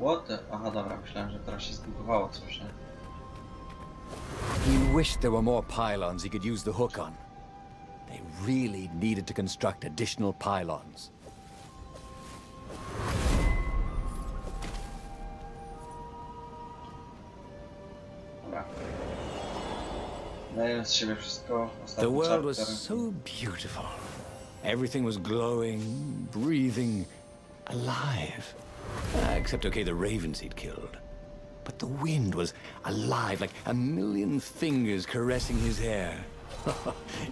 Speaker 1: What the... Aha, dobra, myślałem, że teraz się zbugowało coś, nie?
Speaker 4: He wished there were more pylons he could use the hook on. They really needed to construct additional pylons.
Speaker 1: Dobra. Daję z siebie wszystko.
Speaker 4: The
Speaker 1: Ostatni
Speaker 4: world was
Speaker 1: chapter.
Speaker 4: so beautiful. Everything was glowing, breathing, alive. Except, okay, the ravens he'd killed. But the wind was alive, like a million fingers caressing his hair.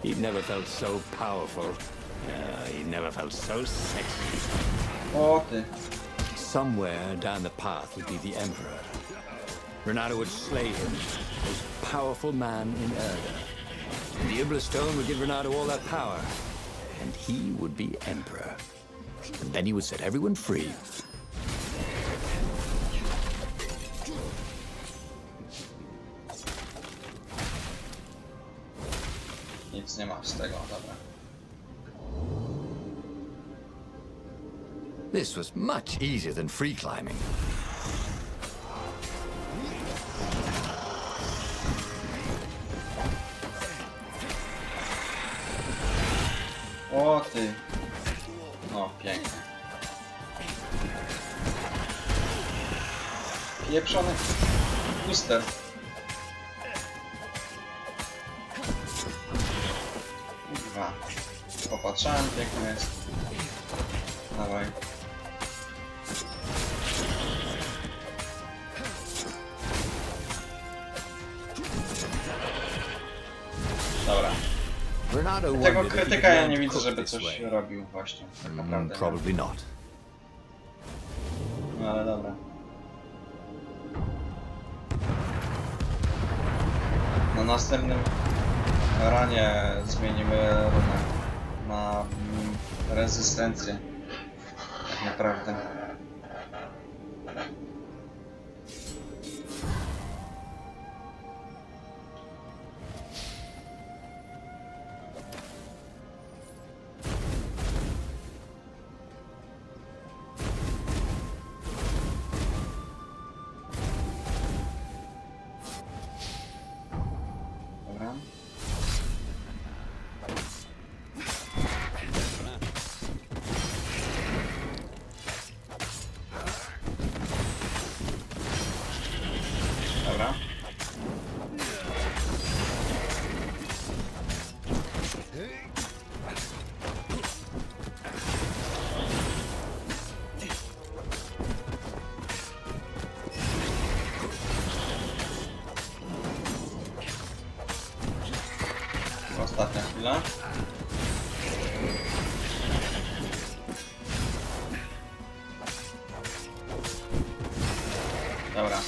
Speaker 4: He'd never felt so powerful. He'd never felt so sexy.
Speaker 1: O ty.
Speaker 4: Somewhere down the path would be the Emperor. Renato would slay him, most powerful man in Erda. The Iblis Stone would give Renato all that power, and he would be Emperor. And then he would set everyone free.
Speaker 1: Nic nie ma z tego, dobra.
Speaker 4: This was much easier than free climbing.
Speaker 1: O ty. No, pięknie. Pieprzony booster. Kurwa. Popatrzałem, pięknie jest. Dawaj. Dobra.
Speaker 4: Renato
Speaker 1: Tego
Speaker 4: wondered if he
Speaker 1: krytyka
Speaker 4: could
Speaker 1: ja
Speaker 4: learn
Speaker 1: nie
Speaker 4: to
Speaker 1: widzę,
Speaker 4: cook
Speaker 1: żeby
Speaker 4: this
Speaker 1: coś
Speaker 4: way.
Speaker 1: robił właśnie. Tak naprawdę.
Speaker 4: Probably not.
Speaker 1: No ale dobra. Na następnym ranie zmienimy runę na rezystencję. Tak naprawdę. Dobra. Dobra. Ostatnia chwila. Dobra.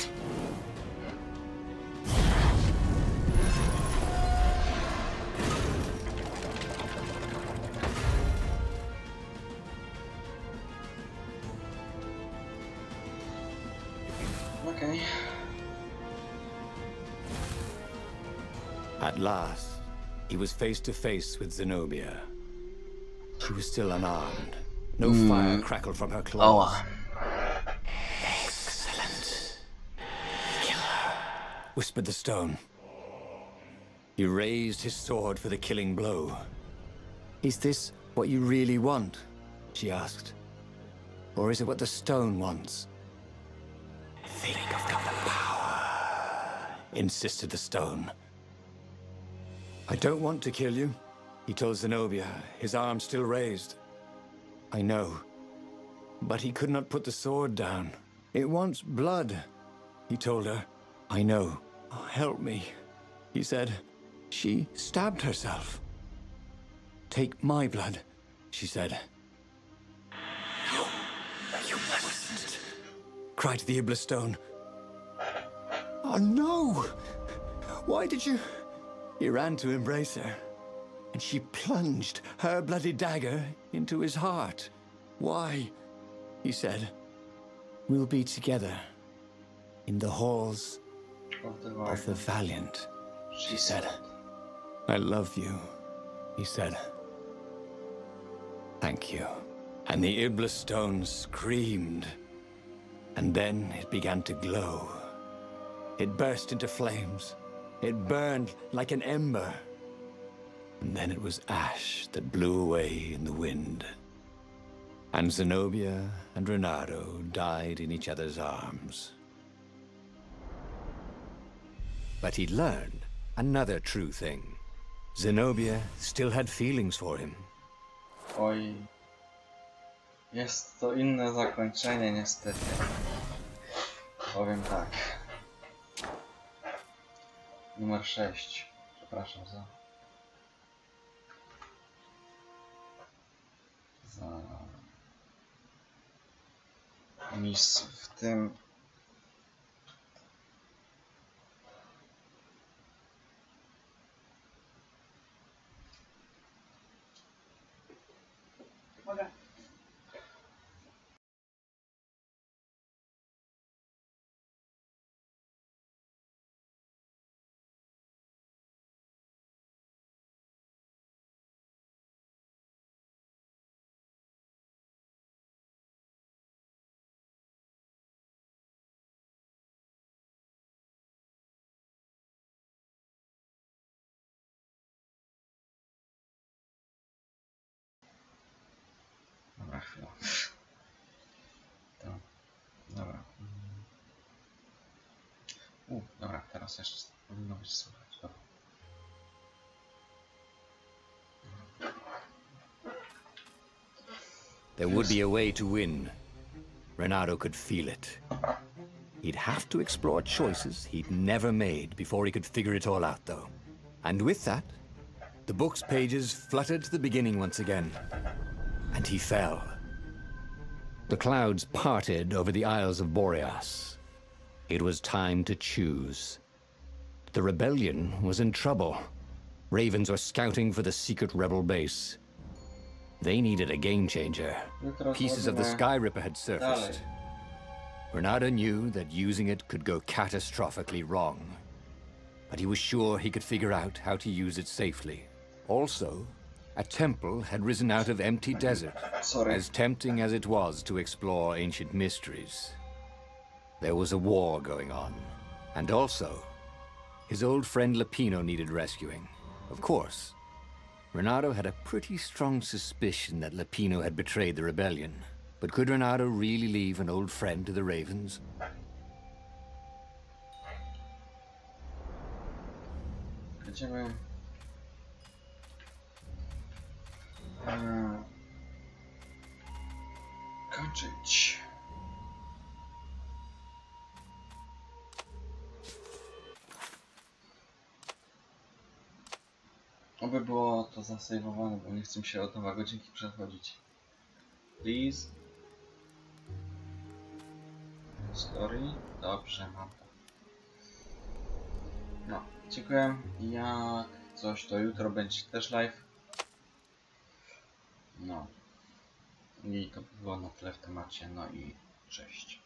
Speaker 1: Okej.
Speaker 4: At last, he was face to face with Zenobia. She was still unarmed. No fire crackled from her claws.
Speaker 1: Ała.
Speaker 4: Excellent. Kill her, whispered the stone. He raised his sword for the killing blow. Is this what you really want? She asked. Or is it what the stone wants? Think of the power, insisted the stone. I don't want to kill you, he told Zenobia, his arm still raised. I know, but he could not put the sword down. It wants blood, he told her. I know. Oh, help me, he said. She stabbed herself. Take my blood, she said. No, you mustn't, cried the Iblis Stone. Oh no! Why did you... He ran to embrace her.
Speaker 2: and she plunged her bloody dagger into his heart. Why? He said. We'll be together in the halls of the valiant, she said. I love you, he said. Thank you. And the Iblis stone screamed, and then it began to glow. It burst into flames. It burned like an ember. And then it was ash that blew away in the wind. And Zenobia and Renato died in each other's arms. But he learned another true thing. Zenobia still had feelings for him.
Speaker 1: Oj. Jest to inne zakończenie, niestety. Powiem tak. Numer 6. Przepraszam za mis w tym.
Speaker 6: Mogę.
Speaker 1: Dobra, chwila. To, dobra. Dobra, teraz jeszcze powinno być słychać. Dobra.
Speaker 2: There would be a way to win. Renato could feel it. He'd have to explore choices he'd never made before he could figure it all out, though. And with that, the book's pages fluttered to the beginning once again. And he fell. The clouds parted over the Isles of Boreas. It was time to choose. The rebellion was in trouble. Ravens were scouting for the secret rebel base. They needed a game changer. Pieces of the Sky Ripper had surfaced. Renato knew that using it could go catastrophically wrong. But he was sure he could figure out how to use it safely. Also, a temple had risen out of empty desert, as tempting as it was to explore ancient mysteries. There was a war going on, and also, his old friend Lapino needed rescuing. Of course, Renato had a pretty strong suspicion that Lapino had betrayed the rebellion. But could Renato really leave an old friend to the Ravens?
Speaker 1: Będziemy kończyć. Oby było to zasejwowane, bo nie chcę mi się o 2 godzinki przechodzić. Please. Story. Dobrze, mam to. No, dziękuję. Jak coś, to jutro będzie też live. No. I to by było na tyle w temacie. No i cześć.